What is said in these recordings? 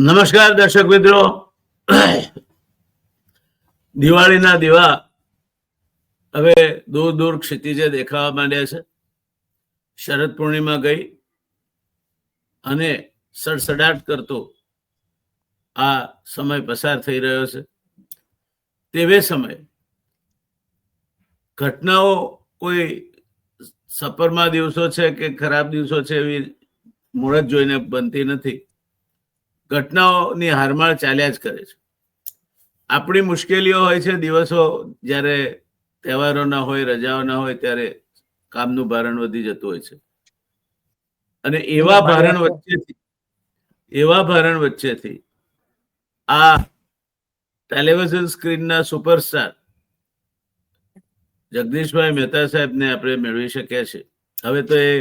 નમસ્કાર દર્શક મિત્રો. દિવાળીના દીવા હવે દૂર દૂર ક્ષિતિજે દેખાવા માંડ્યા છે. શરદ પૂર્ણિમા ગઈ અને સડસડાટ કરતો આ સમય પસાર થઈ રહ્યો છે. તેવે સમયે ઘટનાઓ કોઈ સપરમાં દિવસો છે કે ખરાબ દિવસો છે એવી મુહૂર્ત જોઈને બનતી નથી. ઘટનાઓની હારમાળ ચાલ્યા જ કરે છે. આપણી મુશ્કેલીઓ હોય છે દિવસો, જ્યારે તહેવારોના હોય, રજાઓના હોય, ત્યારે કામનું ભારણ વધી જતું હોય છે. અને એવા ભારણ વચ્ચેથી આ ટેલિવિઝન સ્ક્રીનના સુપરસ્ટાર જગદીશભાઈ મહેતા સાહેબને આપણે મેળવી શક્યા છે. હવે તો એ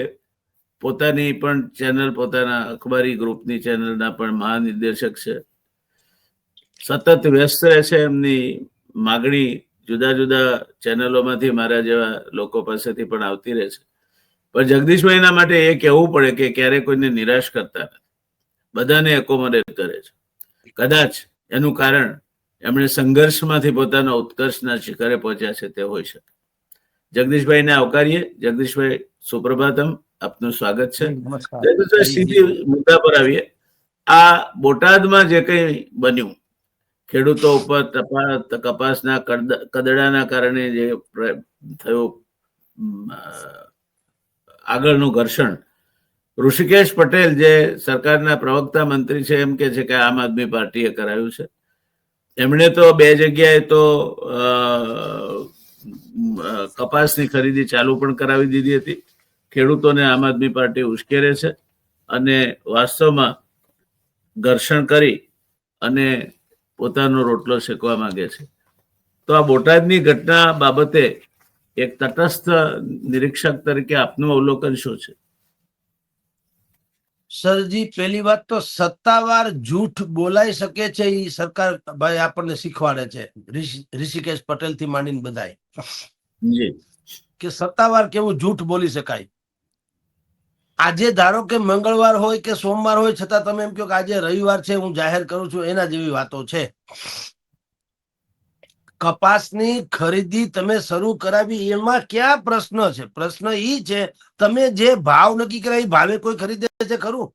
પોતાની પણ ચેનલ, પોતાના અખબારી ગ્રુપની ચેનલના પણ મહાનિર્દેશક છે. સતત વ્યસ્ત રહે છે. એમની માગણી જુદા જુદા ચેનલોમાંથી મારા જેવા લોકો પાસેથી પણ આવતી રહે છે. પણ જગદીશભાઈના માટે એ કહેવું પડે કે ક્યારેય કોઈને નિરાશ કરતા નથી, બધાને એકોમોડેટ કરે છે. કદાચ એનું કારણ એમણે સંઘર્ષમાંથી પોતાના ઉત્કર્ષના શિખરે પહોંચ્યા છે તે હોઈ શકે. જગદીશભાઈને આવકારીએ. જગદીશભાઈ, સુપ્રભાતમ, આપનું સ્વાગત છે. સીધી મુદ્દા પર આવીએ. આ બોટાદમાં જે કંઈ બન્યું, ખેડૂતો ઉપર કપાસના કદડાના કારણે જે થયું આગળનું ઘર્ષણ, ઋષિકેશ પટેલ જે સરકારના પ્રવક્તા મંત્રી છે એમ કે છે કે આમ આદમી પાર્ટીએ કરાવ્યું છે. એમણે તો બે જગ્યાએ તો કપાસની ખરીદી ચાલુ પણ કરાવી દીધી હતી. ખેડૂતોને આમ આદમી પાર્ટી ઉશ્કેરે છે અને વાસ્તવમાં ઘર્ષણ કરી અને પોતાનો રોટલો શેકવા માંગે છે. તો આ બોટાદની ઘટના બાબતે એક તટસ્થ નિરીક્ષક તરીકે આપનું અવલોકન શું છે? સરજી, પહેલી વાત તો સત્તાવાર જૂઠ બોલાઈ શકે છે એ સરકાર ભાઈ આપણને શીખવાડે છે. ઋષિકેશ પટેલ થી માંડીને બધાય કે સત્તાવાર કેવું જૂઠ બોલી શકાય. આજે ધારો કે મંગળવાર હોય કે સોમવાર હોય, છતાં તમે એમ કહો કે આજે રવિવાર છે, હું જાહેર કરું છું, એના જેવી વાતો છે. કપાસની ખરીદી તમે શરૂ કરાવી, એમાં ક્યાં પ્રશ્ન છે? પ્રશ્ન ઈ છે તમે જે ભાવ નક્કી કરાવી ભાવે કોઈ ખરીદે છે ખરું?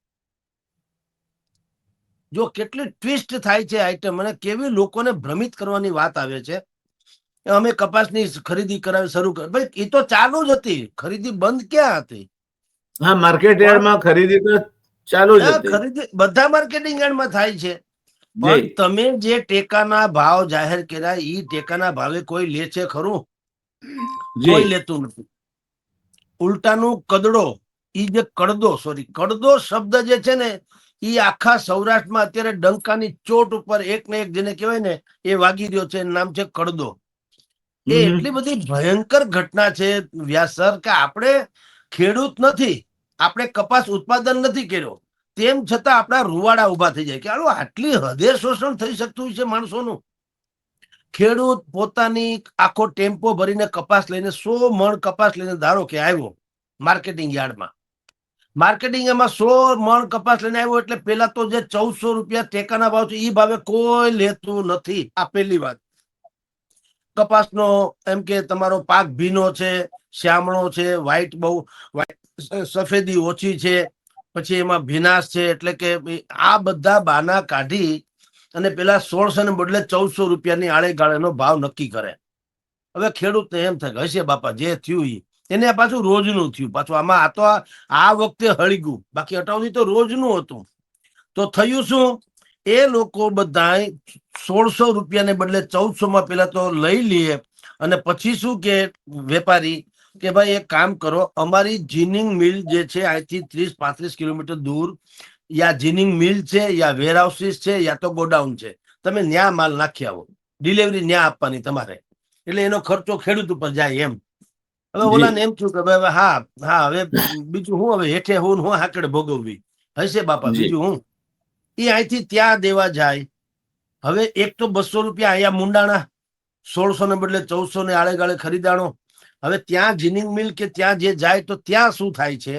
જો કેટલી ટ્વિસ્ટ થાય છે આઈટમ, અને કેવી લોકોને ભ્રમિત કરવાની વાત આવે છે. અમે કપાસની ખરીદી કરાવી શરૂ કરી, ભાઈ એ તો ચાલુ જ હતી, ખરીદી બંધ ક્યાં હતી? હા, માર્કેટ યાર્ડમાં ખરીદી તો ચાલુ જ હતી. ખરીદી બધા માર્કેટિંગ યાર્ડમાં થાય છે. પણ તમે જે ટેકાના ભાવ જાહેર કર્યા, ઈ ટેકાના ભાવે કોઈ લે છે ખરું? કોઈ લેતું નથી. ઉલટાનું કદડો, ઈ જે કડદો શબ્દ જે છે ને, ઈ આખા સૌરાષ્ટ્રમાં અત્યારે ડંકાની ચોટ ઉપર એક ને એક જેને કહેવાય ને એ વાગી રહ્યો છે. નામ છે કડદો. એ એટલી બધી ભયંકર ઘટના છે વ્યાસર, કે આપણે ખેડૂત નથી, આપણે કપાસ ઉત્પાદન નથી કર્યો, તેમ છતાં આપણા રૂવાડા ઉભા થઈ જાય કે આટલી હદે શોષણ થઈ શકતું છે માણસોનું. ખેડૂત પોતાની આખો ટેમ્પો ભરીને કપાસ લઈને 100 મણ કપાસ લઈને ધારો કે આવ્યો માર્કેટિંગ યાર્ડમાં. માર્કેટિંગ એમાં 100 મણ કપાસ લઈને આવ્યો એટલે પેલા તો જે 1400 રૂપિયા ટેકાના ભાવ છે એ ભાવે કોઈ લેતું નથી. આ પહેલી વાત. કપાસનો એમ કે તમારો પાક ભીનો છે, શ્યામણો છે, વ્હાઈટ બહુ સફેદી ઓછી છે, પછી એમાં ભીનાશ છે, એટલે કે આ બધા બાના કાઢી અને પેલા 1600 ને બદલે 1400 રૂપિયાની આળે ગાળેનો ભાવ નક્કી કરે. હવે ખેડૂતને એમ થાય કે હશે બાપા જે થયું એને પાછું રોજનું થયું. પાછું આમાં આ તો આ વખતે હળગ્યું, બાકી અટાવથી તો રોજનું હતું. તો થયું શું? એ લોકો બધા 1600 રૂપિયાને બદલે 1400 માં પેલા તો લઈ લે, અને પછી શું કે વેપારી કે ભાઈ એક કામ કરો, અમારી જીનિંગ મિલ જે છે અહીંથી 30-35 કિલોમીટર દૂર યા જીનિંગ મિલ છે, યા વેર હાઉસીસ છે, યા તો ગોડાઉન છે, તમે ન્યા માલ નાખી આવો, ડિલિવરી ન્યા આપવાની તમારે, એટલે એનો ખર્ચો ખેડૂત ઉપર જાય એમ. હવે ઓલાને એમ થયું કે ભાઈ હા હવે બીજું હું, હવે હેઠે હું હાકડે ભોગવવી હશે બાપા, બીજું હું. એ અહીંથી ત્યાં દેવા જાય. હવે એક તો 200 રૂપિયા અહીંયા મુંડાણા, 1600 ને બદલે 1400 ને આળે ગાળે ખરીદાણો. હવે ત્યાં જીનિંગ મિલ કે ત્યાં જે જાય તો ત્યાં શું થાય છે,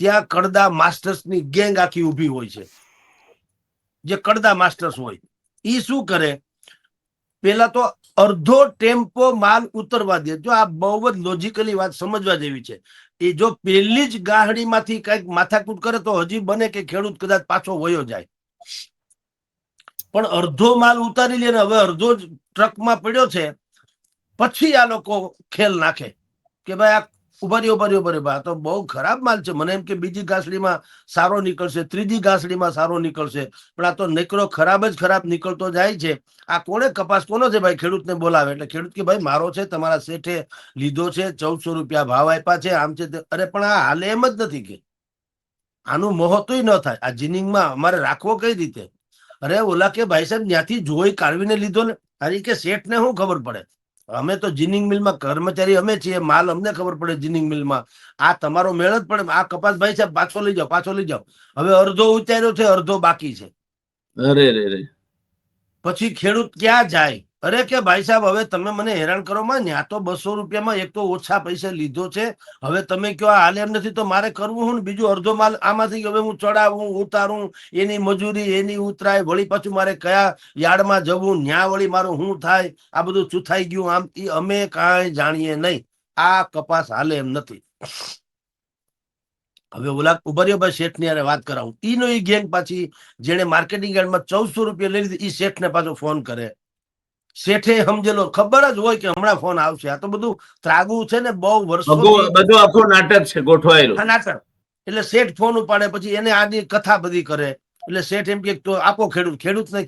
ત્યાં કડદા માસ્ટર્સની ગેંગ આખી ઊભી હોય છે. જે કડદા માસ્ટર્સ હોય, ઈ શું કરે, પેલા તો અડધો ટેમ્પો માલ ઉતરવા દે. જો આ બહુ જ લોજિકલી વાત સમજવા જેવી છે. એ જો પેલી જ ગાહડીમાંથી કઈક માથાકૂટ કરે તો હજી બને કે ખેડૂત કદાચ પાછો વયો જાય, પણ અડધો માલ ઉતારી લે ને હવે અડધો જ ટ્રકમાં પડ્યો છે, પછી આ લોકો ખેલ નાખે કે ભાઈ આ ઉભા તો બહુ ખરાબ માલ છે. મને એમ કે બીજી ઘાસડીમાં સારો નીકળશે, ત્રીજી ઘાસડીમાં સારો નીકળશે, પણ આ તો નીકળો ખરાબ જ ખરાબ નીકળતો જાય છે. આ કોને કપાસ કોનો છે ભાઈ? ખેડૂતને બોલાવે એટલે ખેડૂત કે ભાઈ મારો છે, તમારા શેઠે લીધો છે, 1400 રૂપિયા ભાવ આપ્યા છે, આમ છે. અરે પણ આ હાલે એમ જ નથી કે આનું મહત્વ ન થાય. આ જીનિંગમાં અમારે રાખવો કઈ રીતે? અરે ઓલા કે ભાઈ સાહેબ ત્યાંથી જોઈ કાઢવીને લીધો ને. અરે કે શેઠને શું ખબર પડે? અમે તો જીનિંગ મિલમાં કર્મચારી અમે છીએ, માલ અમને ખબર પડે જીનિંગ મિલમાં. આ તમારો મેળ જ પડે. આ કપાસ ભાઈ સાહેબ પાછો લઈ જાઓ. હવે અડધો ઉતાર્યો છે, અડધો બાકી છે. અરે રે રે. પછી ખેડૂત ક્યાં જાય? અરે કે ભાઈ સાહેબ હવે તમે મને હેરાન કરો માં, ત્યાં તો 200 રૂપિયામાં એક તો ઓછા પૈસા લીધો છે, હવે તમે કયો હાલ એમ નથી તો મારે કરવું હું ને બીજું અડધો માલ આમાંથી હવે હું ચડાવું ઉતારું, એની મજૂરી એની ઉતરાય, વળી પાછું મારે કયા યાર્ડમાં જવું, ન્યા વળી મારું શું થાય, આ બધું ચૂથાઈ ગયું. આમ અમે કાંઈ જાણીએ નહીં. આ કપાસ હાલે એમ નથી. હવે ઓલા ઉભર્યો ભાઈ શેઠ ની વાત કરાવું, ઈનો ઈ ગેંગ પાછી જેને માર્કેટિંગ યાર્ડમાં 1400 રૂપિયા લઈ લીધી, ઈ શેઠ ને પાછો ફોન કરે. શેઠે સમજેલો, ખબર જ હોય કે હમણાં ફોન આવશે. આ તો બધું ત્રાગુ છે ને, બહુ વર્ષોથી બધું આખું નાટક છે ગોઠવાયેલું. નાટક. એટલે શેઠ ફોન ઉપાડે, પછી એને આની કથા બધી કરે. એટલે શેઠ એમ કે તો આપો ખેડૂતને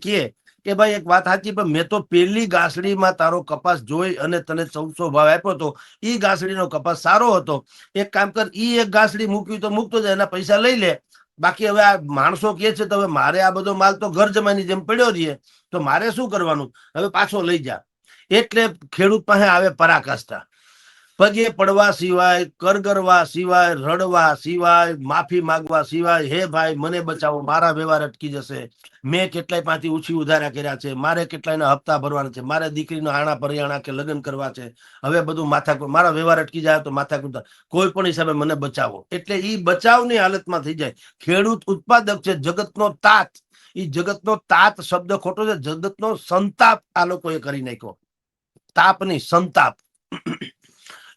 કે ભાઈ એક વાત સાચી, પણ મેં તો પેલી ઘાસડીમાં તારો કપાસ જોઈ અને તને 1400 ભાવ આપ્યો હતો. ઈ ઘાસડીનો કપાસ સારો હતો. એક કામ કર, ઈ એક ઘાસડી મૂકવી તો મૂકતો જાય, એના પૈસા લઈ લે. બાકી હવે આ માણસો કે છે તો હવે મારે આ બધો માલ તો ઘર જમાની જેમ પડ્યો રહીએ, તો મારે શું કરવાનું? હવે પાછો લઈ જા. એટલે ખેડૂત પાસે આવે પરાકાષ્ઠા. પગે પડવા સિવાય, કરગરવા સિવાય, રડવા સિવાય, માફી માંગવા સિવાય, હે ભાઈ મને બચાવો, મારા વ્યવહાર અટકી જશે, મેં કેટલાય પાછી ઓછી ઉધારા કર્યા છે, મારે કેટલાયના હપ્તા ભરવાના છે, મારે દીકરીનો આણા પરિયાણા કે લગ્ન કરવા છે, હવે બધું મારા વ્યવહાર અટકી જાય તો માથાકૂટ, કોઈ પણ હિસાબે મને બચાવો. એટલે ઈ બચાવની હાલતમાં થઈ જાય. ખેડૂત ઉત્પાદક છે, જગતનો તાત. ઈ જગતનો તાત શબ્દ ખોટો છે, જગતનો સંતાપ આ લોકોએ કરી નાખ્યો. તાપ નહીં, સંતાપ.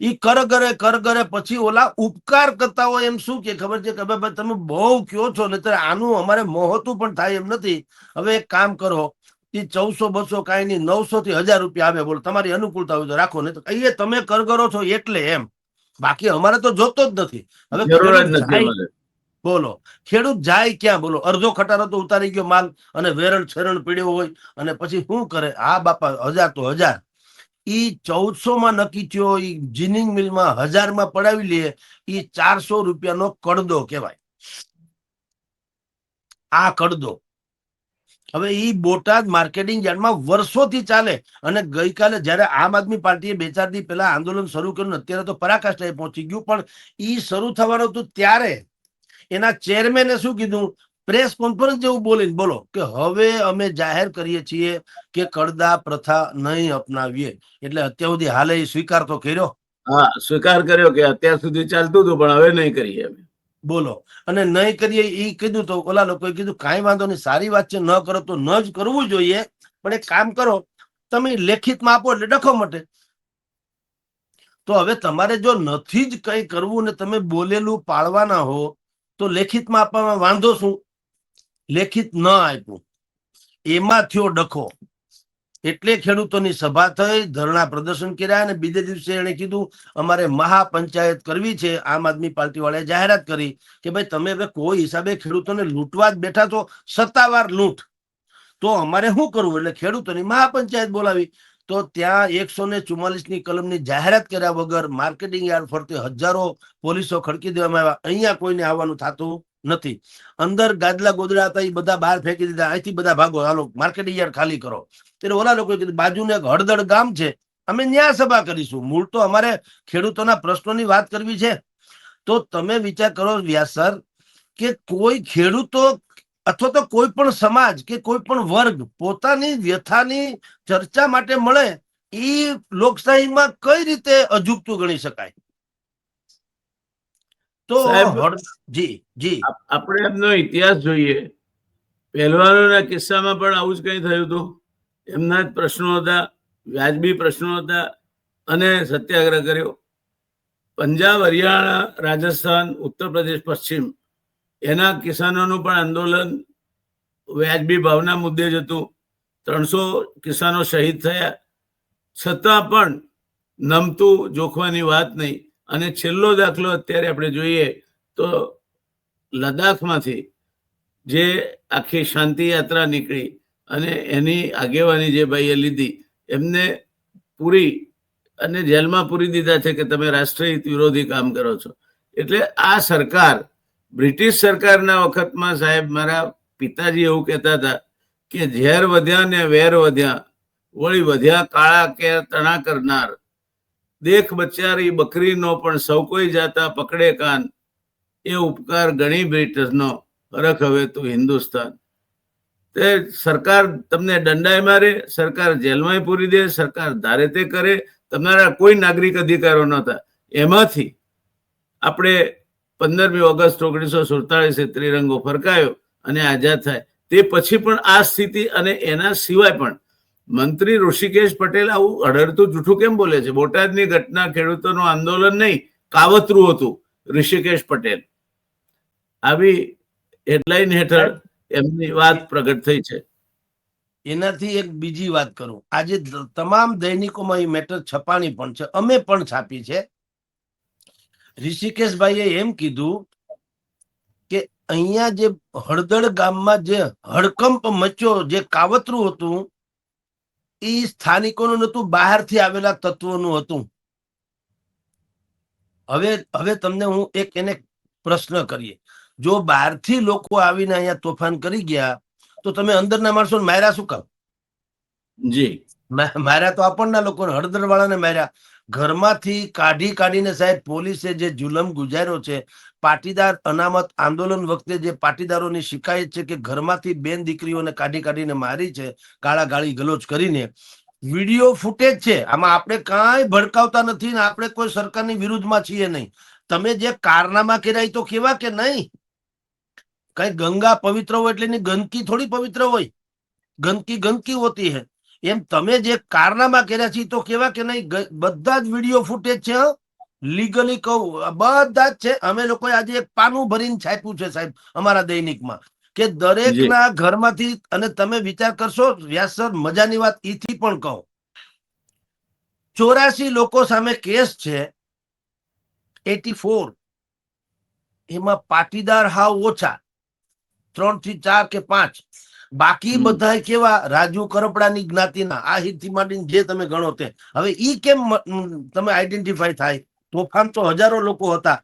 ઈ કરગરે પછી ઓલા ઉપકાર કરતા હોય એમ શું કે ખબર છે કે ભાઈ તમે બહુ કયો છો ને આનું અમારે મોહતું પણ થાય એમ નથી. હવે એક કામ કરો, એ 1400-200 કાંઈ નહીં, 900 થી 1000 રૂપિયા આવે, બોલો તમારી અનુકૂળતા હોય તો રાખો, ને તો કહીએ તમે કરગરો છો એટલે એમ, બાકી અમારે તો જોતો જ નથી. હવે જરૂર જ નથી અમારે. બોલો ખેડૂત જાય ક્યાં? બોલો અડધો ખટારો તો ઉતારી ગયો માલ, અને વેરણ છેરણ પીડ્યો હોય, અને પછી શું કરે? હા બાપા 1000 તો 1000. ઈ 1400 માં નક્કી થયો, ઈ જીનિંગ મિલમાં 1000 માં પડાવી લે, ઈ 400 રૂપિયાનો કડદો કહેવાય. આ કડદો હવે ઈ બોટાદ માર્કેટિંગ યાર્ડમાં વર્ષોથી ચાલે. અને ગઈકાલે જયારે આમ આદમી પાર્ટીએ 2-4 દી પહેલા આંદોલન શરૂ કર્યું, અત્યારે તો પરાકાષ્ઠાએ પહોંચી ગયું, પણ ઈ શરૂ થવાનું હતું ત્યારે એના ચેરમેને શું કીધું? પ્રેસ કોન્ફરન્સ જેવું બોલીને બોલો કે હવે અમે જાહેર કરીએ છીએ કે કડદા પ્રથા નહીં અપનાવીએ. એટલે અત્યાર સુધી હાલે એ સ્વીકાર તો કર્યો. હા, સ્વીકાર કર્યો કે અત્યાર સુધી ચાલતું હતું પણ હવે નહીં કરીએ અમે. બોલો, અને નહીં કરીએ એ કીધું તો ઓલા લોકોએ કીધું કાંઈ વાંધો નહીં, સારી વાત છે, ન કરો તો ન જ કરવું જોઈએ, પણ એક કામ કરો, તમે લેખિતમાં આપો એટલે ડખો મટે. તો હવે તમારે જો નથી જ કંઈ કરવું ને તમે બોલેલું પાળવાના હો તો લેખિતમાં આપવામાં વાંધો શું? લેખિત ન આપ્યું, એમાં થયો ડખો. એટલે ખેડૂતોની સભા થઈ, ધરણા પ્રદર્શન કર્યા, અને બીજે દિવસે એને કીધું અમારે મહાપંચાયત કરવી છે. આમ આદમી પાર્ટી વાળાએ જાહેરાત કરી કે ભાઈ તમે હવે કોઈ હિસાબે ખેડૂતોને લૂંટવા જ બેઠા છો, સત્તાવાર લૂંટ, તો અમારે શું કરવું? એટલે ખેડૂતોની મહાપંચાયત બોલાવી. તો ત્યાં 144 ની કલમની જાહેરાત કર્યા વગર માર્કેટિંગ યાર્ડ ફરતે હજારો પોલીસો ખડકી દેવામાં આવ્યા. અહીંયા કોઈને આવવાનું થતું નથી. અંદર ગાદલા ગોદડા હતા એ બધા બહાર ફેંકી દીધા, અહીંથી બધા ભાગો, હાલો માર્કેટિંગ યાર્ડ ખાલી કરો. એટલે ઓલા લોકોએ કીધું બાજુને એક હળદળ ગામ છે, અમે ન્યા સભા કરીશું. મૂળ તો અમારે ખેડૂતોના પ્રશ્નોની વાત કરવી છે. તો તમે વિચાર કરો વ્યાસ સર, કે કોઈ ખેડૂતો અથવા તો કોઈ પણ સમાજ કે કોઈ પણ વર્ગ પોતાની વ્યથાની ચર્ચા માટે મળે, એ લોકશાહીમાં કઈ રીતે અજુગતું ગણી શકાય? તો સાહેબ, જી જી આપણે એમનો ઇતિહાસ જોઈએ. પહેલવાનોના કિસ્સામાં પણ આવું જ કંઈ થયું હતું. એમના જ પ્રશ્નો હતા, વ્યાજબી પ્રશ્નો હતા, અને સત્યાગ્રહ કર્યો. પંજાબ, હરિયાણા, રાજસ્થાન, ઉત્તર પ્રદેશ, પશ્ચિમ એના કિસાનોનું પણ આંદોલન વ્યાજબી ભાવના મુદ્દે જ હતું. 300 કિસાનો શહીદ થયા, છતાં પણ નમતું જોખવાની વાત નહીં. અને છેલ્લો દાખલો અત્યારે આપણે જોઈએ તો લદ્દાખમાંથી જે આખી શાંતિ યાત્રા નીકળી અને એની આગેવાની જે ભાઈએ લીધી, એમને પૂરી અને જેલમાં પૂરી દીધા છે કે તમે રાષ્ટ્રહિત વિરોધી કામ કરો છો. એટલે આ સરકાર, બ્રિટિશ સરકારના વખતમાં સાહેબ, મારા પિતાજી એવું કહેતા હતા કે ઝેર વધ્યા ને વેર વધ્યા, વળી વધ્યા કાળા કેર તણા કરનાર, દેખ બચારી બકરીનો પણ સૌ કોઈ જાતા પકડે કાન, એ ઉપકાર ગણી બ્રિટિશનો, હરખ હવે તું હિન્દુસ્તાન. તે સરકાર તમને દંડાય મારે, સરકાર જેલમાં પૂરી દે, સરકાર ધારે તે કરે, તમારા કોઈ નાગરિક અધિકારો નહોતા. એમાંથી આપણે 15મી ઓગસ્ટ 1947 ત્રિરંગો ફરકાયો અને આઝાદ થાય. તે પછી પણ આ સ્થિતિ, અને એના સિવાય પણ મંત્રી ઋષિકેશ પટેલ આવું અડરતું જૂઠું કેમ બોલે છે? બોટાદની ઘટના ખેડૂતોનું આંદોલન નહીં, કાવતરું હતું ઋષિકેશ પટેલ. આવી હેડલાઇન હેઠળ એમની વાત પ્રગટ થઈ છે. એનાથી એક બીજી વાત કરું. આજે તમામ દૈનિકોમાં એ મેટર છપાણી પણ છે, અમે પણ છાપી છે. ઋષિકેશભાઈએ એમ કીધું કે અહીંયા જે હળદળ ગામમાં જે હડકંપ મચ્યો, જે કાવતરું હતું, એ સ્થાનિકોનું નહોતું, બહારથી આવેલા તત્વોનું હતું. હવે તમને હું એને પ્રશ્ન કરીએ, જો બહારથી લોકો આવીને અહીંયા તોફાન કરી ગયા તો તમે અંદરના માણસો માર્યા શું કામ? જી, માર્યા તો આપણના લોકોને, હળદર વાળાને માર્યા. ઘરમાંથી કાઢીને સાહેબ પોલીસે જે જુલમ ગુજાર્યો છે, પાટીદાર અનામત આંદોલન વખતે જે પાટીદારોની શિકાયત છે કે ઘરમાંથી બેન દીકરીઓને કાઢીને મારી છે, ગાળી ગલોચ કરીને, વિડીયો ફૂટેજ છે. આમાં આપણે કાંઈ ભડકાવતા નથી ને આપણે કોઈ સરકારની વિરુદ્ધમાં છીએ નહીં. તમે જે કારનામા કર્યા તો કેવા કે નહીં? કઈ ગંગા પવિત્ર હોય એટલે એની ગંદકી થોડી પવિત્ર હોય? ગંદકી હોતી હે. એમ તમે જે કારનામા કર્યા છે તો કેવા કે નહીં? બધા જ વિડીયો ફૂટેજ છે. લીગલી કહું, બધા જ છે. અમે લોકોએ આજે એક પાનું ભરીને છાપ્યું છે સાહેબ અમારા દૈનિકમાં, કે દરેકના ઘરમાંથી. અને તમે વિચાર કરશો વ્યાસ સર, મજાની વાત ઈથી પણ કહો, 84 લોકો સામે કેસ છે, 84. એમાં પાટીદાર હાવ ઓછા, 3 થી 4 કે 5. બાકી બધા કેવા? રાજુ કરપડાની જ્ઞાતિના, આહિરથી માંડીને જે તમે ગણો તે. હવે ઈ કેમ તમે આઈડેન્ટિફાય થાય? તોફાન તો હજારો લોકો હતા.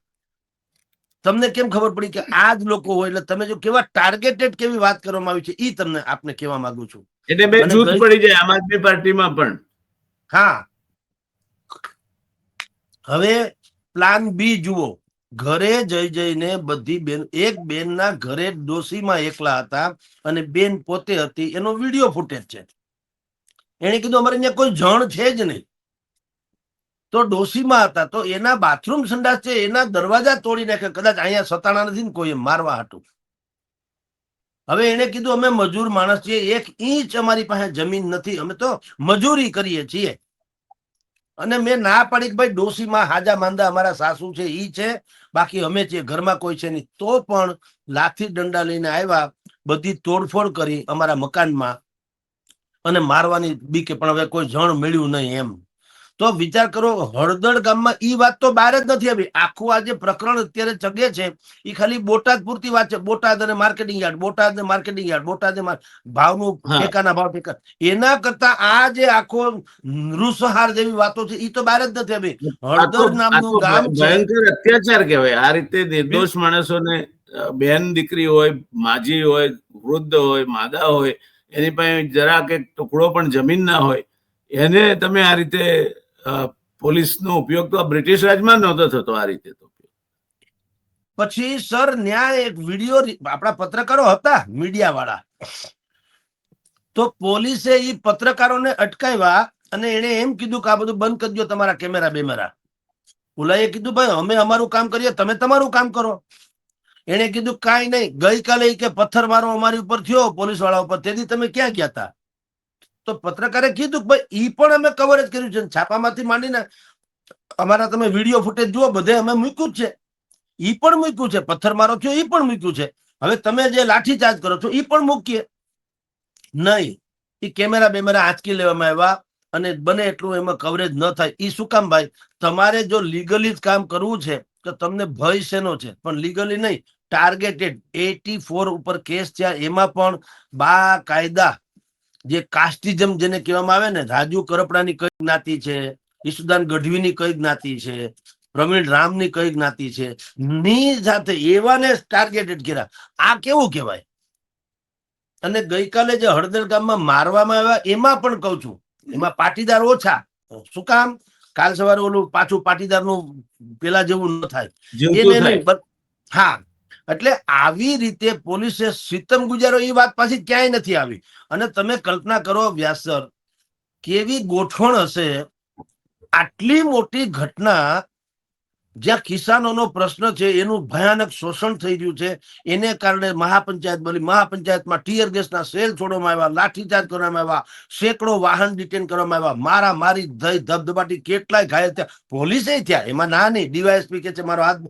તમને કેમ ખબર પડી કે આ જ લોકો હોય? એટલે તમે જો કેવા ટાર્ગેટેડ કેવી વાત કરવામાં આવી છે, ઈ તમને આપને કહેવા માંગુ છું. એટલે બે જૂથ પડી જાય આમ આદમી પાર્ટીમાં પણ. હા, હવે પ્લાન બી જુઓ. ઘરે જઈને બધી બેન, એક બેનના ઘરે ડોસીમાં એકલા હતા અને બેન પોતે હતી, એનો વિડીયો ફૂટેજ છે. એને કીધું અમારે અહીંયા કોઈ જણ છે જ નહીં, તો ડોસીમાં હતા, તો એના બાથરૂમ સંડાસ છે, એના દરવાજા તોડી નાખે, કદાચ અહીંયા સતાણા નથી ને કોઈ મારવા હાટું. હવે એને કીધું અમે મજૂર માણસ છીએ, 1 ઇંચ અમારી પાસે જમીન નથી, અમે તો મજૂરી કરીએ છીએ. અને મેં ના પાડી કે ભાઈ ડોસીમાં હાજા માંદા અમારા સાસુ છે, ઈ છે, બાકી અમે છીએ, ઘરમાં કોઈ છે નહીં. તો પણ લાઠી દંડા લઈને આવ્યા, બધી તોડફોડ કરી અમારા મકાનમાં, અને મારવાની બીકે, પણ હવે કોઈ જણ મળ્યું નહીં એમ. તો વિચાર કરો, હળદળ ગામમાં ઈ વાત તો બહાર જ નથી આવી. આખું આ જે પ્રકરણ અત્યારે ચગે છે એ ખાલી બોટાદ પૂરતી વાત છે. બોટાદ અને માર્કેટિંગ યાર્ડ, બોટાદ ને માર્કેટિંગ યાર્ડ, બોટાદ ભાવનું ટેકાના ભાવ ટેકા. એના કરતા આ જે આખો નૃસંહાર જેવી વાતો છે એ તો બહાર જ નથી આવી. હળદર નામનું ગામ છે, ભયંકર અત્યાચાર કહેવાય. આ રીતે નિર્દોષ માણસોને, બેન દીકરી હોય, માજી હોય, વૃદ્ધ હોય, માદા હોય, એની પાસે જરા કે ટુકડો પણ જમીન ના હોય, એને તમે આ રીતે પોલીસનો ઉપયોગ તો બ્રિટિશ રાજમાં નહોતો થતો આ રીતે. તો પછી સર ન્યાય એક વિડીયો, આપણા પત્રકારો હતા મીડિયા વાળા, તો પોલીસે ઈ પત્રકારોને અટકાવ્યા અને એને એમ કીધું કે આ બધું બંધ કરી દો, તમારા કેમેરા બેમેરા. ઓલાએ કીધું ભાઈ અમે અમારું કામ કરીએ, તમે તમારું કામ કરો. એને કીધું કાંઈ નહીં, ગઈકાલે કે પથ્થરમારો અમારી ઉપર થયો પોલીસ વાળા ઉપર, તેથી તમે ક્યાં ગયા હતા? તો પત્રકારે કીધું ભાઈ ઈ પણ અમે કવરેજ કર્યું છે, છાપામાંથી માંડીને અમારા તમે વિડીયો ફૂટેજ જુઓ, બધે અમે મૂક્યું જ છે, ઈ પણ મૂક્યું છે, પથ્થરમારો થયો ઈ પણ મૂક્યું છે. હવે તમે જે લાઠીચાર્જ કરો છો ઈ પણ મૂકીએ નહીં. એ કેમેરા બેમેરા આંચકી લેવામાં આવ્યા અને બને એટલું એમાં કવરેજ ન થાય. ઈ શું કામ ભાઈ? તમારે જો લીગલી જ કામ કરવું છે તો તમને ભય શેનો છે, પણ લીગલી નહીં, ટાર્ગેટેડ 84 ઉપર કેસ થયા, એમાં પણ બાકાયદા જે કાસ્ટિઝમ જેને કહેવામાં આવે ને, રાજુ કરપડાની કઈ જ્ઞાતિ છે, ઈશુદાન ગઢવીની કઈ જ્ઞાતિ છે, પ્રવીણ રામની કઈ જ્ઞાતિ છે, ની સાથે એવાને ટાર્ગેટેડ કર્યા. આ કેવું કહેવાય? અને ગઈકાલે જે હળદર ગામમાં મારવામાં આવ્યા એમાં પણ કઉ છું, એમાં પાટીદાર ઓછા. શું કામ? કાલ સવારે ઓલું પાછું પાટીદારનું પેલા જેવું ન થાય એને નહીં. હા, એટલે આવી રીતે પોલીસે સિતમ ગુજારો, એ વાત પાછી ક્યાંય નથી આવી. અને તમે કલ્પના કરો વ્યાસર, કેવી ગોઠવણ હશે. આટલી મોટી ઘટના જ્યાં કિસાનોનો પ્રશ્ન છે, એનું ભયાનક શોષણ થઈ રહ્યું છે, એને કારણે મહાપંચાયત બની, મહાપંચાયતમાં ટીયર ગેસના સેલ છોડવામાં આવ્યા, લાઠીચાર્જ કરવામાં આવ્યા, સેંકડો વાહન ડિટેન કરવામાં આવ્યા, મારા મારી દઈ ધબધબાટી, કેટલાય ઘાયલ થયા, પોલીસે થયા. એમાં ના નહીં, ડીવાયએસપી કે છે મારો હાથ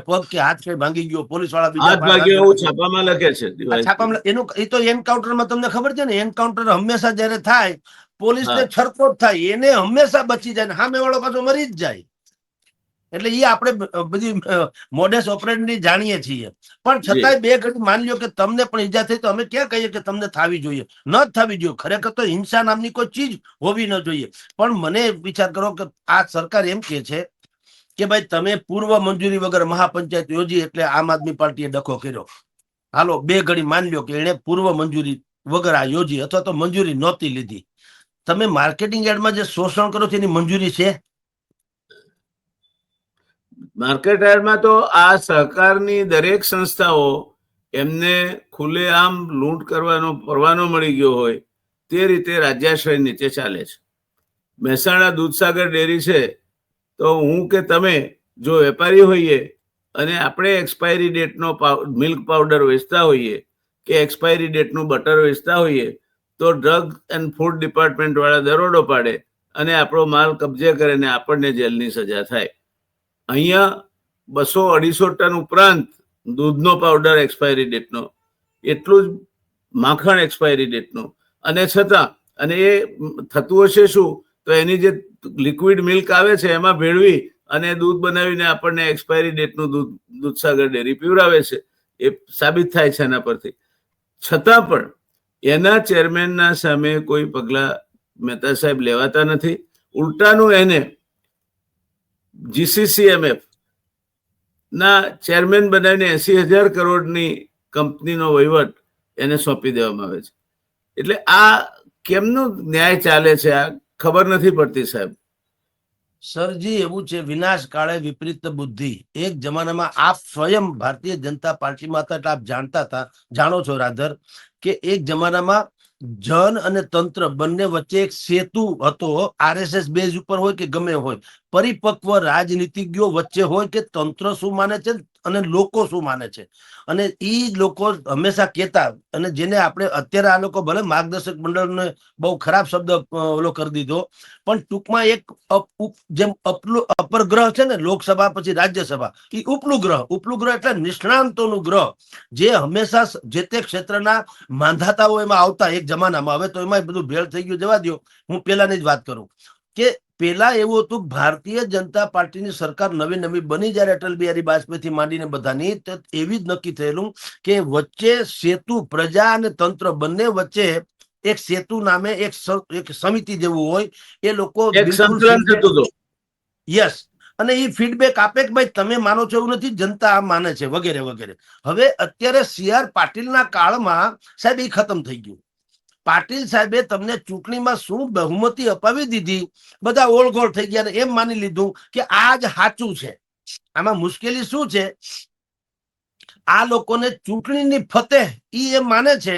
પગ કે હાથ કે ભાંગી ગયો, પોલીસ વાળા બીજા છાપામાં લખે છે. છાપામાં એનું એ તો એન્કાઉન્ટરમાં તમને ખબર છે ને, એન્કાઉન્ટર હંમેશા જયારે થાય પોલીસને છરકોટ થાય, એને હંમેશા બચી જાય, સામે વાળો પાછો મરી જ જાય. એટલે એ આપણે બધી મોડેસ ઓપરેન્ડી જાણીએ છીએ. પણ છતાંય બે ઘડી માની લ્યો કે તમને પણ ઈજા થઈ, તો અમે ક્યાં કહીએ કે તમને થવી જોઈએ? ન જ થવી જોઈએ. ખરેખર તો હિંસા નામની કોઈ ચીજ હોવી ન જોઈએ. પણ મને વિચાર કરો કે આ સરકાર એમ કે છે કે ભાઈ તમે પૂર્વ મંજૂરી વગર મહાપંચાયત યોજી, એટલે આમ આદમી પાર્ટીએ ડખો કર્યો. હાલો, બે ઘડી માની લ્યો કે એને પૂર્વ મંજૂરી વગર આ યોજી, અથવા તો મંજૂરી નહોતી લીધી. તમે માર્કેટિંગ યાર્ડમાં જે શોષણ કરો છો એની મંજૂરી છે? માર્કેટ યાર્ડમાં તો આ સહકારની દરેક સંસ્થાઓ એમને ખુલ્લેઆમ લૂંટ કરવાનો પરવાનો મળી ગયો હોય તે રીતે રાજ્યાશ્રય નીચે ચાલે છે. મહેસાણા દૂધસાગર ડેરી છે, તો હું કે તમે જો વેપારી હોઈએ અને આપણે એક્સપાયરી ડેટનો મિલ્ક પાવડર વેચતા હોઈએ કે એક્સપાયરી ડેટનું બટર વેચતા હોઈએ, તો ડ્રગ એન્ડ ફૂડ ડિપાર્ટમેન્ટ વાળા દરોડો પાડે અને આપણો માલ કબજે કરે ને આપણને જેલની સજા થાય. અહીંયા 200-250 ટન ઉપરાંત દૂધનો પાવડર એક્સપાયરી ડેટનો, એટલું જ માખણ એક્સપાયરી ડેટનું, અને છતાં અને એ થતું હશે શું, તો એની જે લિક્વિડ મિલ્ક આવે છે એમાં ભેળવી અને દૂધ બનાવીને આપણને એક્સપાયરી ડેટનું દૂધ દૂધસાગર ડેરી પીવડાવે છે. એ સાબિત થાય છે એના પરથી. છતાં પણ એના ચેરમેનના સામે કોઈ પગલા મહેતા સાહેબ લેવાતા નથી. ઉલટાનું એને GCCMF ના ચેરમેન બનાવીને 80,000 કરોડની કંપનીનો વહીવટ એને સોંપી દેવામાં આવે છે. એટલે આ કેમનું ન્યાય ચાલે છે, આ ખબર નથી પડતી સાહેબ. સરજી, એવું છે, વિનાશ કાળે વિપરીત બુદ્ધિ. એક જમાનામાં આપ સ્વયં ભારતીય જનતા પાર્ટીમાં હતા, એટલે આપ જાણતા હતા, જાણો છો રાધર, કે એક જમાનામાં જન અને તંત્ર બંને વચ્ચે એક સેતુ હતો. RSS બેઝ ઉપર હોય કે ગમે હોય, પરિપક્વ રાજનીતિજ્ઞો વચ્ચે હોય કે તંત્ર શું માને છે અને લોકો શું માને છે. અને ઈ લોકો હંમેશા કહેતા, અને જેને આપણે અત્યારે આ લોકો ભલે માર્ગદર્શક મંડળને બહુ ખરાબ શબ્દ ઓલો કરી દીધો, પણ ટૂંકમાં એક જેમ અપર ગ્રહ છે ને, લોકસભા પછી રાજ્યસભા, એ ઉપલું ગ્રહ એટલે નિષ્ણાંતોનું ગ્રહ, જે હંમેશા જે તે ક્ષેત્રના માંધાતાઓ એમાં આવતા એક જમાનામાં. હવે તો એમાં બધું ભેળ થઈ ગયું, જવા દો. હું પેલાની જ વાત કરું કે પેલા એવું હતું, ભારતીય જનતા પાર્ટીની સરકાર નવી નવી બની, જયારે અટલ બિહારી વાજપેયીથી માંડીને બધાની, તો એવી જ નક્કી થયેલું કે વચ્ચે સેતુ, પ્રજા અને તંત્ર બંને વચ્ચે એક સેતુ નામે એક સમિતિ જેવું હોય. એ લોકો યસ, અને એ ફીડબેક આપે કે ભાઈ તમે માનો છો એવું નથી, જનતા આ માને છે, વગેરે વગેરે. હવે અત્યારે CR પાટીલના કાળમાં સાહેબ એ ખતમ થઈ ગયું. પાટીલ સાહેબે તમને ચૂંટણીમાં શું બહુમતી અપાવી દીધી, બધા ઓળઘોળ થઈ ગયા, એમ માની લીધું કે આ જ સાચું છે. આમાં મુશ્કેલી શું છે? આ લોકોને ચૂંટણીની ફતેહ ઈ એમ માને છે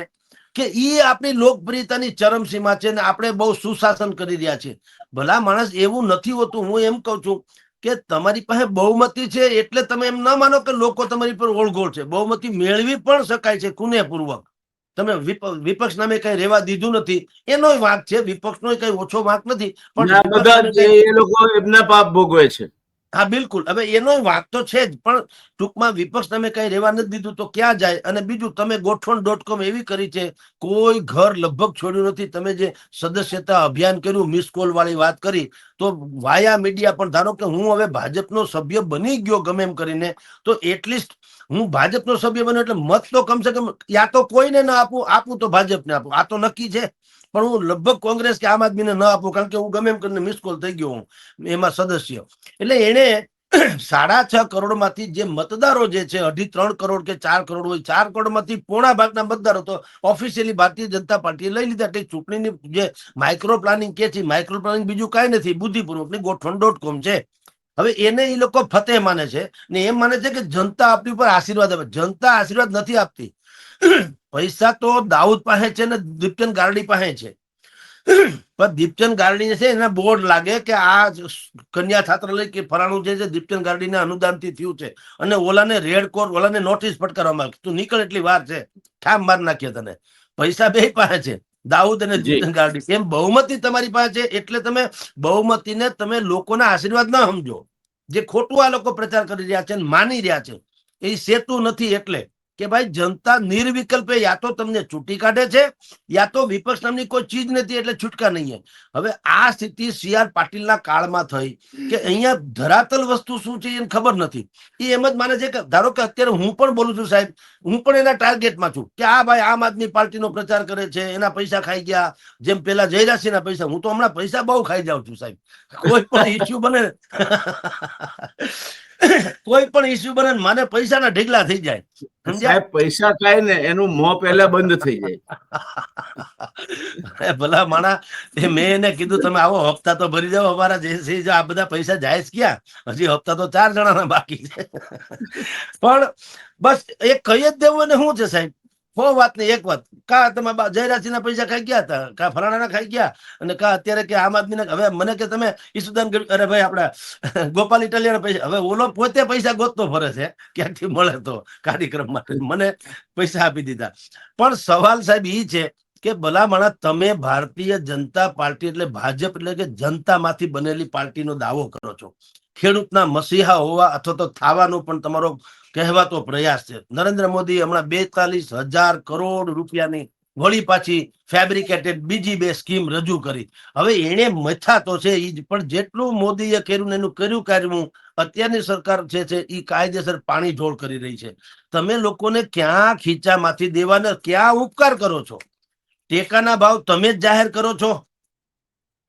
કે ઈ આપણી લોકપ્રિયતાની ચરમસીમા છે ને આપણે બહુ સુશાસન કરી રહ્યા છીએ. ભલા માણસ, એવું નથી હોતું. હું એમ કઉ છું કે તમારી પાસે બહુમતી છે એટલે તમે એમ ન માનો કે લોકો તમારી પર ઓળઘોળ છે. બહુમતી મેળવી પણ શકાય છે કુનેપૂર્વક. તમે વિપક્ષ નામે કઈ રહેવા દીધું નથી, એનો વાંક છે. વિપક્ષનો કઈ ઓછો વાંક નથી, પણ આ વિપક્ષ બધા નામે કઈ, એ લોકો એમના પાપ ભોગવે છે. હા બિલકુલ, હવે એનો વાંક તો છે જ, પણ ટૂંકમાં વિપક્ષ તમે કઈ રહેવા નથી દીધું તો ક્યાં જાય? અને બીજું, તમે ગોઠવણ.com એવી કરી છે, કોઈ ઘર લગભગ છોડ્યું નથી. તમે જે સદસ્યતા અભિયાન કર્યું, મિસ કોલ વાળી વાત કરી, તો વાયા મીડિયા પણ, ધારો કે હું હવે ભાજપનો સભ્ય બની ગયો ગમે એમ કરીને, તો એટલીસ્ટ હું ભાજપનો સભ્ય બન્યો એટલે મત તો કમસે કમ યા તો કોઈને ના આપું તો ભાજપને આપું, આ તો નક્કી છે. પણ હું લગભગ કોંગ્રેસ કે આમ આદમીને ન આપું, કારણ કે હું ગમે એમ કરીને મિસ કોલ થઈ ગયો હું એમાં સદસ્ય. એટલે એને 6.5 કરોડ માંથી જે મતદારો જે છે, 2.5-3 કરોડ કે 4 કરોડ હોય, 4 કરોડ માંથી પોણા ભાગના મતદારો તો ઓફિશિયલી ભારતીય જનતા પાર્ટીએ લઈ લીધા. એટલે ચૂંટણીની જે માઇક્રો પ્લાનિંગ કે છે, માઇક્રો પ્લાનિંગ બીજું કાંઈ નથી, બુદ્ધિપૂર્વકની ગોઠવણ.com છે. હવે એને એ લોકો ફતેહ માને છે ને એમ માને છે કે જનતા આપણી ઉપર આશીર્વાદ આપે. જનતા આશીર્વાદ નથી આપતી. પૈસા તો દાઉદ પાસે છે ને દીપચંદ ગારડી પાસે છે, પણ દીપચંદ ગારડી છે એના બોર્ડ લાગે કે આ કન્યા છાત્રાલય કે ફલાણું છે દીપચંદ ગારડીના અનુદાનથી થયું છે, અને ઓલાને રેડ કોર, ઓલાને નોટિસ ફટકારવામાં આવે, તું નીકળ એટલી વાર છે, ઠામ માર નાખીએ તને. પૈસા બે પાસે છે, દાઉદ અને દીપચંદ ગારડી. એમ બહુમતી તમારી પાસે છે એટલે તમે બહુમતીને તમે લોકોના આશીર્વાદ ના સમજો. જે ખોટું આ લોકો પ્રચાર કરી રહ્યા છે, માની રહ્યા છે, એ સેતુ નથી. એટલે કે ભાઈ, જનતા નિર્વિકલ્પે યા તો તમને ચૂંટી કાઢે છે, યા તો વિપક્ષ નામની કોઈ ચીજ નથી એટલે છૂટકા નહીં. હવે આ સ્થિતિ CR પાટીલના કાળમાં થઈ કે અહીંયા ધરાતલ વસ્તુ શું છે એને ખબર નથી. એ એમ જ માને છે કે, ધારો કે અત્યારે હું પણ બોલું છું સાહેબ, હું પણ એના ટાર્ગેટમાં છું કે આ ભાઈ આમ આદમી પાર્ટીનો પ્રચાર કરે છે, એના પૈસા ખાઈ ગયા, જેમ પેલા જયરાજસિંહના પૈસા. હું તો હમણાં પૈસા બહુ ખાઈ જાઉં છું સાહેબ. કોઈ પણ ઇસ્યુ બને કોઈ પણ ઇસ્યુ બને મને પૈસાના ઢીકલા થઈ જાય, સમજ્યા? સાહેબ, પૈસા ખાય ને એનું મોં પહેલા બંધ થઈ જાય. ભલા માણા, મેં એને કીધું તમે આવો હપ્તા તો ભરી જાઓ અમારા, જે આ બધા પૈસા જાય ક્યાં? હજી હપ્તા તો 4 જણાના બાકી છે. પણ બસ એ કહી જ દેવું. અને શું છે સાહેબ, હો વાત ને એક વાત, કા તમે જયરાજસિંહના પૈસા ખાઈ ગયા હતા, કા ફલાણાના ખાઈ ગયા, અને કા અત્યારે કે આમ આદમીના. હવે મને કે તમે ઈસુદાન, અરે ભાઈ આપડા ગોપાલ ઇટાલિયાના પૈસા, હવે ઓલો પોતે પૈસા ગોતતો ફરે છે ક્યાંથી મળે તો કાર્યક્રમ માટે, મને પૈસા આપી દીધા. પણ સવાલ સાહેબ એ છે કે ભલા માણસ, તમે ભારતીય જનતા પાર્ટી એટલે ભાજપ એટલે કે જનતામાંથી બનેલી પાર્ટીનો દાવો કરો છો. ખેડૂતના મસીહા હોવા અથવા તો થવાનો પણ તમારો કહેવાતો પ્રયાસ છે. નરેન્દ્ર મોદી હમણાં 42,000 કરોડ રૂપિયાની વળી પાછી ફેબ્રિકેટેડ બીજી 2 સ્કીમ રજૂ કરી. હવે એને મથા તો છે ઈ જ, પણ જેટલું મોદીએ કર્યું ને એનું કર્યું અત્યારની સરકાર છે એ કાયદેસર પાણી ઢોળ કરી રહી છે. તમે લોકોને ક્યાં ખીચામાંથી દેવાના, ક્યાં ઉપકાર કરો છો? ટેકાના ભાવ તમે જ જાહેર કરો છો.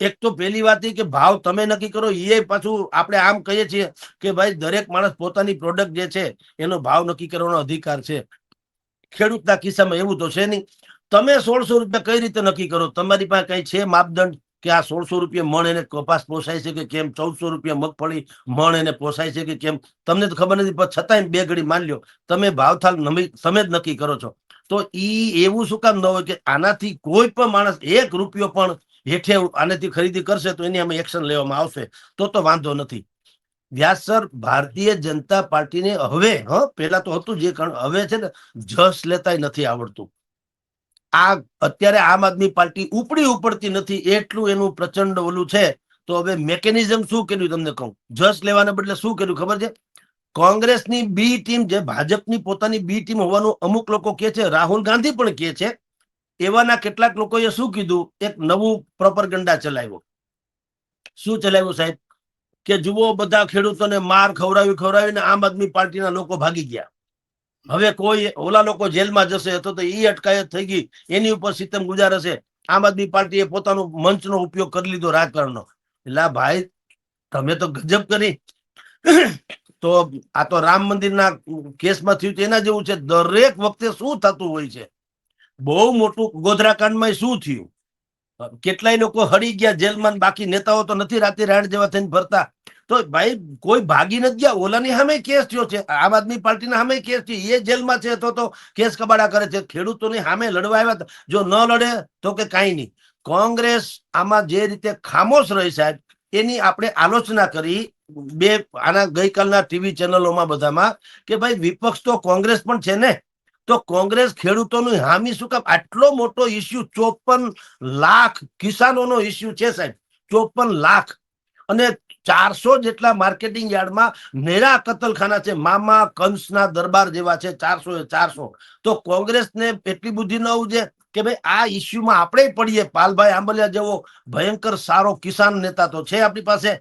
એક તો પહેલી વાત એ કે ભાવ તમે નક્કી કરો, એ પાછું આપણે આમ કહીએ છીએ કે ભાઈ દરેક માણસ પોતાની પ્રોડક્ટ જે છે એનો ભાવ નક્કી કરવાનો અધિકાર છે. ખેડૂતના કિસ્સામાં એવું તો છે નહીં. તમે 1600 રૂપિયા કઈ રીતે નક્કી કરો? તમારી પાસે કઈ છે માપદંડ કે આ 1600 રૂપિયા મણ એને કપાસ પોસાય છે કે કેમ? 1400 રૂપિયા મગફળી મણ એને પોસાય છે કે કેમ? તમને તો ખબર નથી, પણ છતાંય 2 ઘડી માન લ્યો તમે ભાવતાલ તમે જ નક્કી કરો છો. તો ઈ એવું શું કામ ન હોય કે આનાથી કોઈ પણ માણસ 1 રૂપિયો પણ હેઠે આનાથી ખરીદી કરશે તો એની અમે એક્શન લેવામાં આવશે, તો વાંધો નથી. વ્યાસ સર, ભારતીય જનતા પાર્ટીને હવે, પેલા તો હતું જે, હવે છે ને જસ લેતાય નથી આવડતું. આ અત્યારે આમ આદમી પાર્ટી ઉપડતી નથી એટલું એનું પ્રચંડ ઓલું છે. તો હવે મેકેનિઝમ શું કર્યું તમને કહું. જસ લેવાના બદલે શું કર્યું ખબર છે? કોંગ્રેસની બી ટીમ, જે ભાજપની પોતાની બી ટીમ હોવાનું અમુક લોકો કે છે, રાહુલ ગાંધી પણ કે છે, એવાના કેટલાક લોકોએ શું કીધું, એક નવું પ્રોપરગંડા ચલાવ્યો. શું ચલાવ્યું સાહેબ? કે જુઓ, બધા ખેડૂતોને માર ખવડાવીને આમ આદમી પાર્ટીના લોકો ભાગી ગયા. હવે કોઈ ઓલા લોકો જેલમાં જશે અથવા તો ઈ અટકાયત થઈ ગઈ, એની ઉપર સિસ્ટમ ગુજારશે. આમ આદમી પાર્ટીએ પોતાનો મંચનો ઉપયોગ કરી લીધો રાજકારણનો. એટલે ભાઈ, તમે તો ગજબ કરી. તો આ તો રામ મંદિરના કેસમાં થયું એના જેવું છે. દરેક વખતે શું થતું હોય છે. બહુ મોટું ગોધરાકાંડમાં શું થયું, કેટલાય લોકો હળી ગયા જેલમાં, બાકી નેતાઓ તો નથી રાતે રાણ જેવા થઈને ફરતા. તો ભાઈ, કોઈ ભાગી નથી ગયા. ઓલાની સામે કેસ થયો છે, આમ આદમી પાર્ટીના સામે કેસ થયો, એ જેલમાં છે તો કેસ કબાડા કરે છે. ખેડૂતોની સામે લડવા આવ્યા, જો ન લડે તો કે કાંઈ નહીં. કોંગ્રેસ આમાં જે રીતે ખામોશ રહી સાહેબ, એની આપણે આલોચના કરી બે આના ગઈકાલના ટીવી ચેનલોમાં બધામાં કે ભાઈ વિપક્ષ તો કોંગ્રેસ પણ છે ને, તો કોંગ્રેસ ખેડૂતોની હામી શું કામ? આટલો મોટો ઇસ્યુ 54 લાખ કિસાનોનો ઇસ્યુ છે સાહેબ, 54 લાખ, અને 400 જેટલા માર્કેટિંગ યાર્ડમાં નેરા કતલખાના છે, મામા કંસના દરબાર જેવા છે, 400 તો કોંગ્રેસને એટલી બુદ્ધિ ન હોવું જોઈએ કે ભાઈ આ ઇસ્યુમાં આપણે પડીએ. પાલભાઈ આંબલિયા જેવો ભયંકર સારો કિસાન નેતા તો છે આપણી પાસે,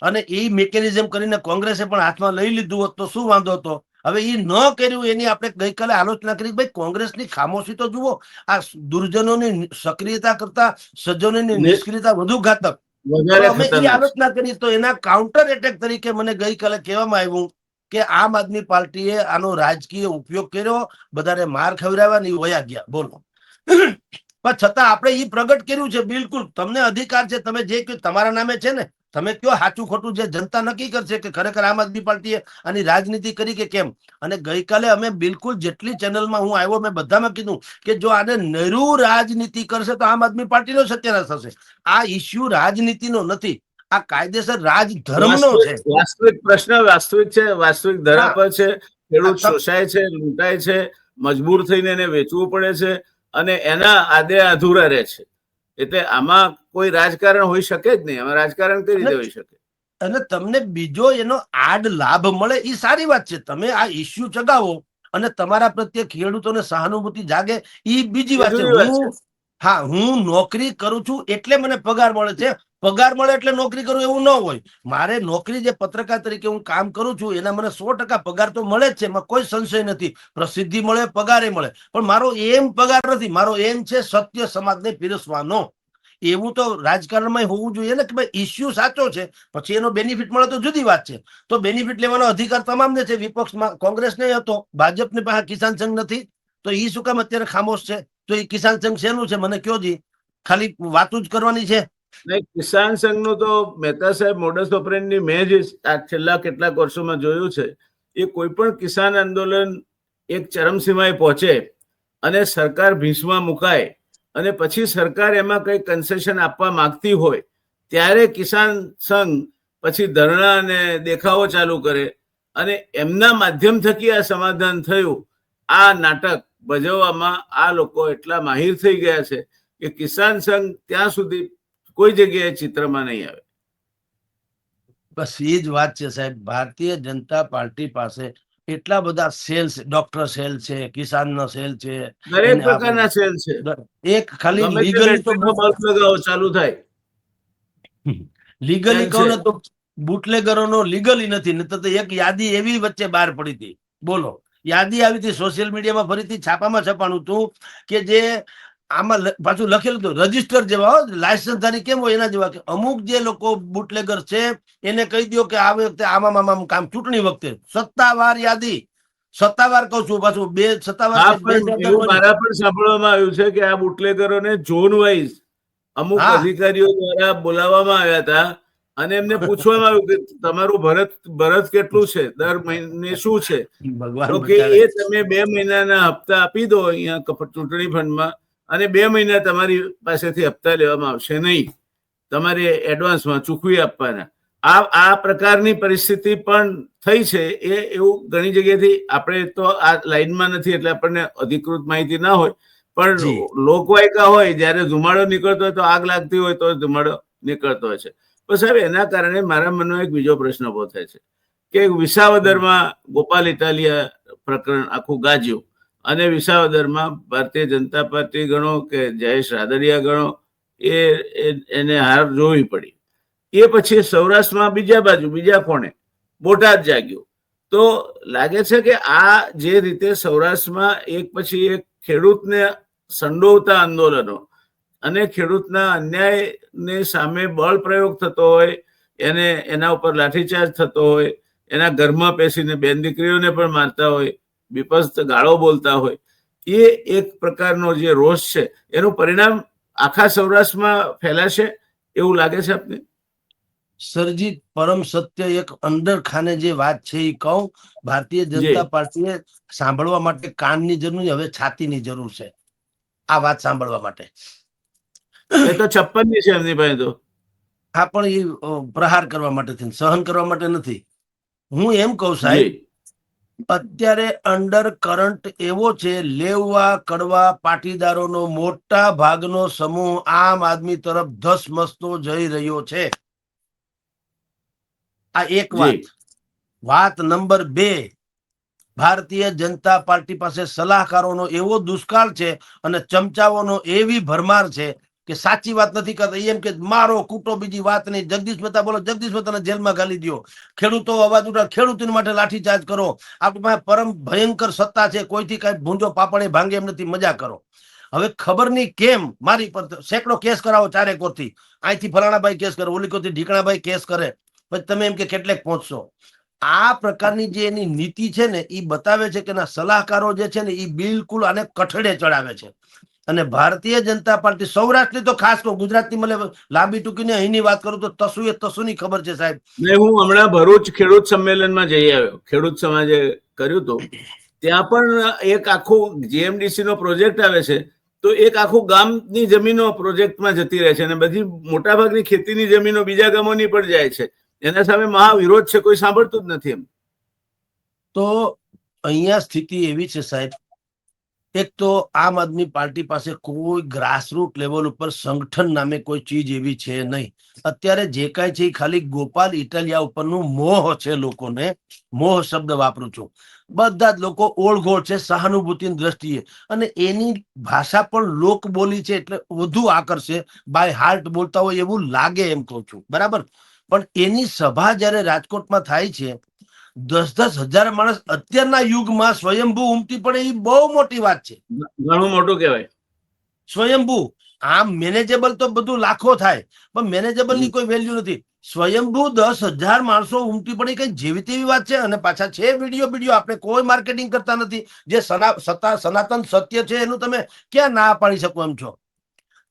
અને એ મિકેનિઝમ કરીને કોંગ્રેસે પણ હાથમાં લઈ લીધું હોત તો શું વાંધો હતો? હવે એ ન કર્યું એની આપણે ગઈકાલે આલોચના કરી. ભાઈ કોંગ્રેસની ખામોશી તો જુઓ, આ દુર્જનોની સક્રિયતા કરતા સજ્જનોની નિષ્ક્રિયતા વધુ ઘાતક. વધારે અમે એ ખતરનાક. આલોચના કરી તો એના કાઉન્ટર એટેક તરીકે મને ગઈકાલે કહેવામાં આવ્યું કે આમ આદમી પાર્ટીએ આનો રાજકીય ઉપયોગ કર્યો, બધાને માર ખવડાવ્યા ને એ વયા ગયા. બોલો. પણ છતાં આપણે એ પ્રગટ કર્યું છે. બિલકુલ તમને અધિકાર છે, તમે જે કહ્યું તમારા નામે છે ને, તમે કયો સાચું ખોટું, જે જનતા નક્કી કરશે કે ખરેખર આમ આદમી પાર્ટીએ આની રાજનીતિ કરી કે કેમ. અને ગઈકાલે અમે બિલકુલ જેટલી ચેનલમાં હું આવ્યો મેં બધામાં કીધું કે જો આને નહેરુ રાજનીતિ કરશે તો આમ આદમી પાર્ટીનો સત્યાનાશ થશે. આ ઇસ્યુ રાજનીતિનો નથી, આ કાયદેસર રાજધર્મનો છે. વાસ્તવિક પ્રશ્ન વાસ્તવિક છે, વાસ્તવિક ધરા પર છે. ખેડૂત હા, શોષાય છે, લૂંટાય છે, મજબૂર થઈને એને વેચવું પડે છે, અને એના આદે અધૂરા રહે છે. એટલે આમાં કોઈ રાજકારણ હોઈ શકે જ નહીં. આમાં રાજકારણ કઈ રીતે હોઈ શકે? અને તમને બીજો એનો આડ લાભ મળે એ સારી વાત છે. તમે આ ઇસ્યુ ચગાવો અને તમારા પ્રત્યે ખેડૂતોને સહાનુભૂતિ જાગે એ બીજી વાત છે. હું નોકરી કરું છું એટલે મને પગાર મળે છે, પગાર મળે એટલે નોકરી કરું એવું ન હોય. મારે નોકરી જે પત્રકાર તરીકે હું કામ કરું છું એના મને 100% પગાર તો મળે જ છે, એમાં કોઈ સંશય નથી. પ્રસિદ્ધિ મળે, પગારે મળે, પણ મારો એમ પગાર નથી. મારો એમ છે સત્ય સમાજને પીરસવાનો. એવું તો રાજકારણમાં હોવું જોઈએ ને કે ભાઈ ઇસ્યુ સાચો છે, પછી એનો બેનિફિટ મળે તો જુદી વાત છે. તો બેનિફિટ લેવાનો અધિકાર તમામને છે. વિપક્ષમાં કોંગ્રેસને હતો, ભાજપની પાસે કિસાન સંઘ નથી, તો એ શું કામ અત્યારે ખામોશ છે? તો એ કિસાન સંઘ શેનું છે મને કયો જી? ખાલી વાતું જ કરવાની છે. કિસાન સંઘનું તો મહેતા સાહેબ મોડસ ઓપરેન્ડની મેં જે આ છેલ્લા કેટલાક વર્ષોમાં જોયું છે, એ કોઈ પણ કિસાન આંદોલન એક ચરમસીમાએ પહોંચે અને સરકાર ભીંસમાં મુકાય અને પછી સરકાર એમાં કઈ કન્સેશન આપવા માંગતી હોય ત્યારે કિસાન સંઘ પછી ધરણા અને દેખાવો ચાલુ કરે, અને એમના માધ્યમ થકી આ સમાધાન થયું. આ નાટક ભજવવામાં આ લોકો એટલા માહિર થઈ ગયા છે કે કિસાન સંઘ ત્યાં સુધી કોઈ જગ્યાએ ચિત્રમાં નહીં આવે. બસ એ જ વાત છે સાહેબ. ભારતીય જનતા પાર્ટી પાસે એટલા બધા સેલ છે, ડોક્ટર સેલ છે, કિસાનનો સેલ છે, દરેક પ્રકારના સેલ છે. એક ખાલી ગમે તે લીગલી તો બેટરીનો બલ્બ લગાવો ચાલુ થાય. લીગલી કહું ને તો બુટલેગરોનો લીગલી નથી. ને તો એક યાદી એવી વચ્ચે બહાર પડી હતી, બોલો, યાદી આવી હતી સોશિયલ મીડિયામાં, ફરીથી છાપામાં છપાણું હતું કે જે આમાં પાછું લખેલું હતું રજીસ્ટર જેવા, લાયસન્સ ધારી કેમ હોય એના જેવા, કે અમુક જે લોકો બુટલેગર છે એને કહી દો કે આ વખતે આમાં કામ, ચૂંટણી વખતે સત્તાવાર યાદી, સત્તાવાર કહું છું, પાછું બે સત્તાવાર. એવું મારા પણ સાંભળવામાં આવ્યું છે કે આ બુટલેગરોને ઝોન વાઇઝ અમુક અધિકારીઓ દ્વારા બોલાવવામાં આવ્યા હતા અને એમને પૂછવામાં આવ્યું કે તમારું ભરત કેટલું છે, દર મહિને શું છે, તો કે એ તમે 2 મહિનાના હપ્તા આપી દો અહીંયા ચૂંટણી ફંડમાં, અને 2 મહિના તમારી પાસેથી હપ્તા લેવામાં આવશે નહીં, તમારે એડવાન્સમાં ચૂકવી આપવાના. આ પ્રકારની પરિસ્થિતિ પણ થઈ છે. એવું ઘણી જગ્યાએથી, આપણે તો આ લાઈનમાં નથી એટલે આપણને અધિકૃત માહિતી ના હોય, પણ લોકવાયકા હોય, જયારે ધુમાડો નીકળતો હોય તો આગ લાગતી હોય તો ધુમાડો નીકળતો હોય છે. તો સાહેબ એના કારણે મારા મનમાં એક બીજો પ્રશ્ન ઉભો થાય છે કે વિસાવદરમાં ગોપાલ ઇટાલિયા પ્રકરણ આખું ગાજ્યું, અને વિસાવદરમાં ભારતીય જનતા પાર્ટી ગણો કે જયેશ રાદડિયા ગણો, એને હાર જોવી પડી. એ પછી સૌરાષ્ટ્રમાં બીજા બાજુ બીજા કોણે બોટાદ જાગ્યું. તો લાગે છે કે આ જે રીતે સૌરાષ્ટ્રમાં એક પછી એક ખેડૂતને સંડોવતા આંદોલનો અને ખેડૂતના અન્યાયને સામે બળ પ્રયોગ થતો હોય, એના ઉપર લાઠીચાર્જ થતો હોય, એના ઘરમાં બેસીને બેન દીકરીઓને પણ મારતા હોય, વિપક્ષ ગાળો બોલતા હોય, એ એક પ્રકારનો જે રોષ છે એનું પરિણામ આખા સૌરાષ્ટ્રમાં ફેલાશે એવું લાગે છે આપને? સરજી પરમ સત્ય એક અંદર ખાને જે વાત છે એ કહું, ભારતીય જનતા પાર્ટીએ સાંભળવા માટે કાનની જરૂર, હવે છાતીની જરૂર છે આ વાત સાંભળવા માટે. એ તો 56 ની છે એમની પાસે તો. આ પણ એ પ્રહાર કરવા માટે છે, સહન કરવા માટે નથી. હું એમ કહું સાહેબ, જી અત્યારે અંડર કરંટ એવો છે, લેવા કડવા પાટીદારોનો મોટા ભાગનો સમૂહ આમ આદમી તરફ ધસમસતો જઈ રહ્યો છે. આ એક જી વાત નંબર 2, ભારતીય જનતા પાર્ટી પાસે સલાહકારોનો એવો દુષ્કાળ છે અને ચમચાઓનો એવી ભરમાર છે કે સાચી વાત નથી કરતા. એમ કે મારો કૂટો, બીજી વાત નહીં. જગદીશ મહેતા બોલો, જગદીશ મહેતાને જેલમાં ઘાલી દો. ખેડૂતો અવાજ ઉઠાવે, ખેડૂતો માટે લાઠીચાર્જ કરો. આપણી પાસે પરમ ભયંકર સત્તા છે, કોઈથી કઈ ભૂંજો પાપડે ભાંગે એમ નથી, મજા કરો. હવે ખબર નહીં કેમ મારી પર સેંકડો કેસ કરાવો, ચારે કોરથી. અહીંથી ફલાણાભાઈ કેસ કરે, ઓલી કોરથી ઢીકણાભાઈ કેસ કરે, પછી તમે એમ કે કેટલેક પહોંચશો. આ પ્રકારની જે એની નીતિ છે ને, એ બતાવે છે કે ના, સલાહકારો જે છે ને એ બિલકુલ આને કઠડે ચડાવે છે. અને ભારતીય જનતા પાર્ટી સૌરાષ્ટ્રની તો ખાસ કહું, ગુજરાતની મને લાંબી ટૂંકીને અહીંની વાત કરું તો તસુ એ તસુની ખબર છે સાહેબ. હું હમણાં ભરૂચ ખેડૂત સંમેલનમાં જઈ આવ્યો, ખેડૂત સમાજે કર્યું હતું. ત્યાં પણ એક આખું જીએમડીસી નો પ્રોજેક્ટ આવે છે, તો એક આખું ગામની જમીનો પ્રોજેક્ટમાં જતી રહે છે અને બધી મોટાભાગની ખેતીની જમીનો બીજા ગામોની પણ જાય છે. એના સામે મહાવિરોધ છે, કોઈ સાંભળતું જ નથી. એમ તો અહીંયા સ્થિતિ એવી છે સાહેબ, એક તો આમ આદમી પાર્ટી પાસે કોઈ ગ્રાસરૂટ લેવલ ઉપર સંગઠન નામે કોઈ ચીજ એવી છે નહીં. અત્યારે જે કાંઈ છે એ ખાલી ગોપાલ ઇટાલિયા ઉપરનું મોહ છે. લોકોને મોહ શબ્દ વાપરું છું. બધા જ લોકો ઓળઘોળ છે સહાનુભૂતિની દ્રષ્ટિએ, અને એની ભાષા પણ લોક બોલી છે એટલે વધુ આકર્ષે. બાય હાર્ટ બોલતા હોય એવું લાગે, એમ કહું છું, બરાબર. પણ એની સભા જ્યારે રાજકોટમાં થાય છે, 10-10 હજાર માણસ અત્યારના યુગમાં સ્વયંભૂ ઉમટી પડે, એ બહુ મોટી વાત છે. ઘણું મોટું કહેવાય. સ્વયંભૂ, આમ મેનેજેબલ તો બધું લાખો થાય, પણ મેનેજેબલ ની કોઈ વેલ્યુ નથી. સ્વયંભૂ 10,000 માણસો ઉમટી પડે, કઈ જેવી તેવી વાત છે. અને પાછા છે વિડીયો, આપણે કોઈ માર્કેટિંગ કરતા નથી. જે સનાતન સત્ય છે એનું તમે ક્યાં ના પાડી શકો એમ છો?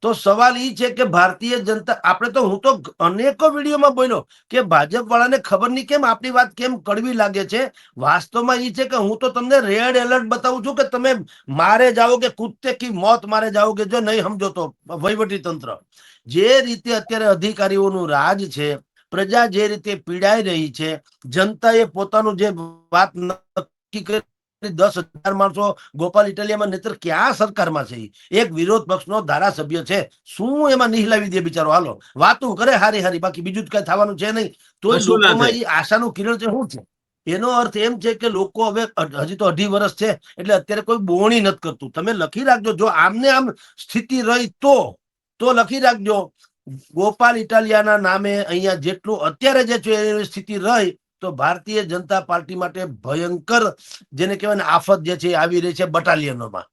તો સવાલ એ છે કે ભારતીય જનતા, આપણે તો, હું તો અનેકો વિડીયોમાં બોલ્યો કે ભાજપ વાળાને ખબર નહીં કેમ આપણી વાત કેમ કડવી લાગે છે. વાસ્તવમાં એ છે કે હું તો તમને રેડ એલર્ટ બતાવું છું કે તમે મારે જાઓ કે કુત્તે કી મોત મારે જાઓ કે, જો નહીં સમજો તો. વહીવટી તંત્ર જે રીતે અત્યારે અધિકારીઓનું રાજ છે, પ્રજા જે રીતે પીડાઈ રહી છે, જનતાએ પોતાનું જે વાત નક્કી કરી, 10,000 માણસો ગોપાલ ઇટાલિયામાં, નહીતર ક્યાં સરકારમાં છે? એક વિરોધ પક્ષનો ધારાસભ્ય છે, શું એમાં નિહલાવી દે બિચારો? હાલો, વાતું કરે હારી હારી, બાકી બીજું જ કઈ થવાનું છે નહીં. તો કશું ના લોકોમાં થાય. એ આશાનું કિરણ છે. શું છે એનો અર્થ? એમ છે કે લોકો હવે, હજી તો 2.5 વર્ષ છે એટલે અત્યારે કોઈ બોણી નથી કરતું. તમે લખી રાખજો, જો આમને આમ સ્થિતિ રહી તો લખી રાખજો, ગોપાલ ઇટાલિયાના નામે અહીંયા જેટલું અત્યારે જે છે એવી સ્થિતિ રહી તો ભારતીય જનતા પાર્ટી માટે ભયંકર, જેને કહેવાય ને, આફત જે છે આવી રહી છે બટાલિયનોમાં.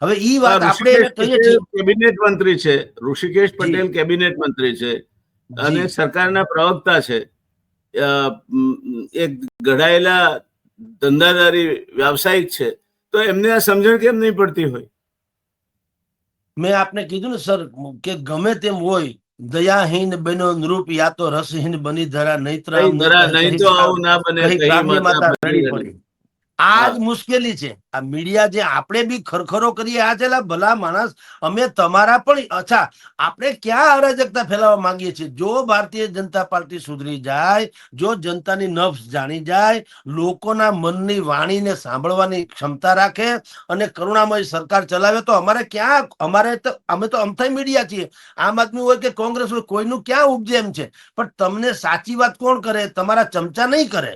હવે ઈ વાત આપણે એને કહીએ છીએ. કેબિનેટ મંત્રી છે, ઋષિકેશ જી પટેલ કેબિનેટ મંત્રી છે અને જી સરકારના પ્રવક્તા છે. એક ઘડાયેલા ધંધાદારી વ્યવસાયિક છે, તો એમને આ સમજણ કેમ નહીં પડતી હોય? મેં આપને કીધું ને સર, કે ગમે તેમ હોય, દયાહીન બનો નૃપ, યા તો રસહીન બની ધરા, નૈત્રામ કઈ ને ધરા કહે નહીં કહી તો આવું ના બને, કહી કહી કાવ્ય માતા માતા ભરી રડી રડી. પડી. આ જ હા, મુશ્કેલી છે. આ મીડિયા જે આપણે બી ખરખરો કરીએ, આ છે ભલા માણસ, અમે તમારા પણ, અચ્છા, આપણે ક્યાં અરાજકતા ફેલાવવા માંગીએ છીએ? જો ભારતીય જનતા પાર્ટી સુધરી જાય, જો જનતાની નફ્સ જાણી જાય, લોકોના મનની વાણીને સાંભળવાની ક્ષમતા રાખે અને કરુણામય સરકાર ચલાવે, તો અમારે ક્યાં, અમે તો અમથાઈ મીડિયા છીએ. આમ આદમી હોય કે કોંગ્રેસ હોય, કોઈનું ક્યાં ઉપજે એમ છે. પણ તમને સાચી વાત કોણ કરે? તમારા ચમચા નહીં કરે,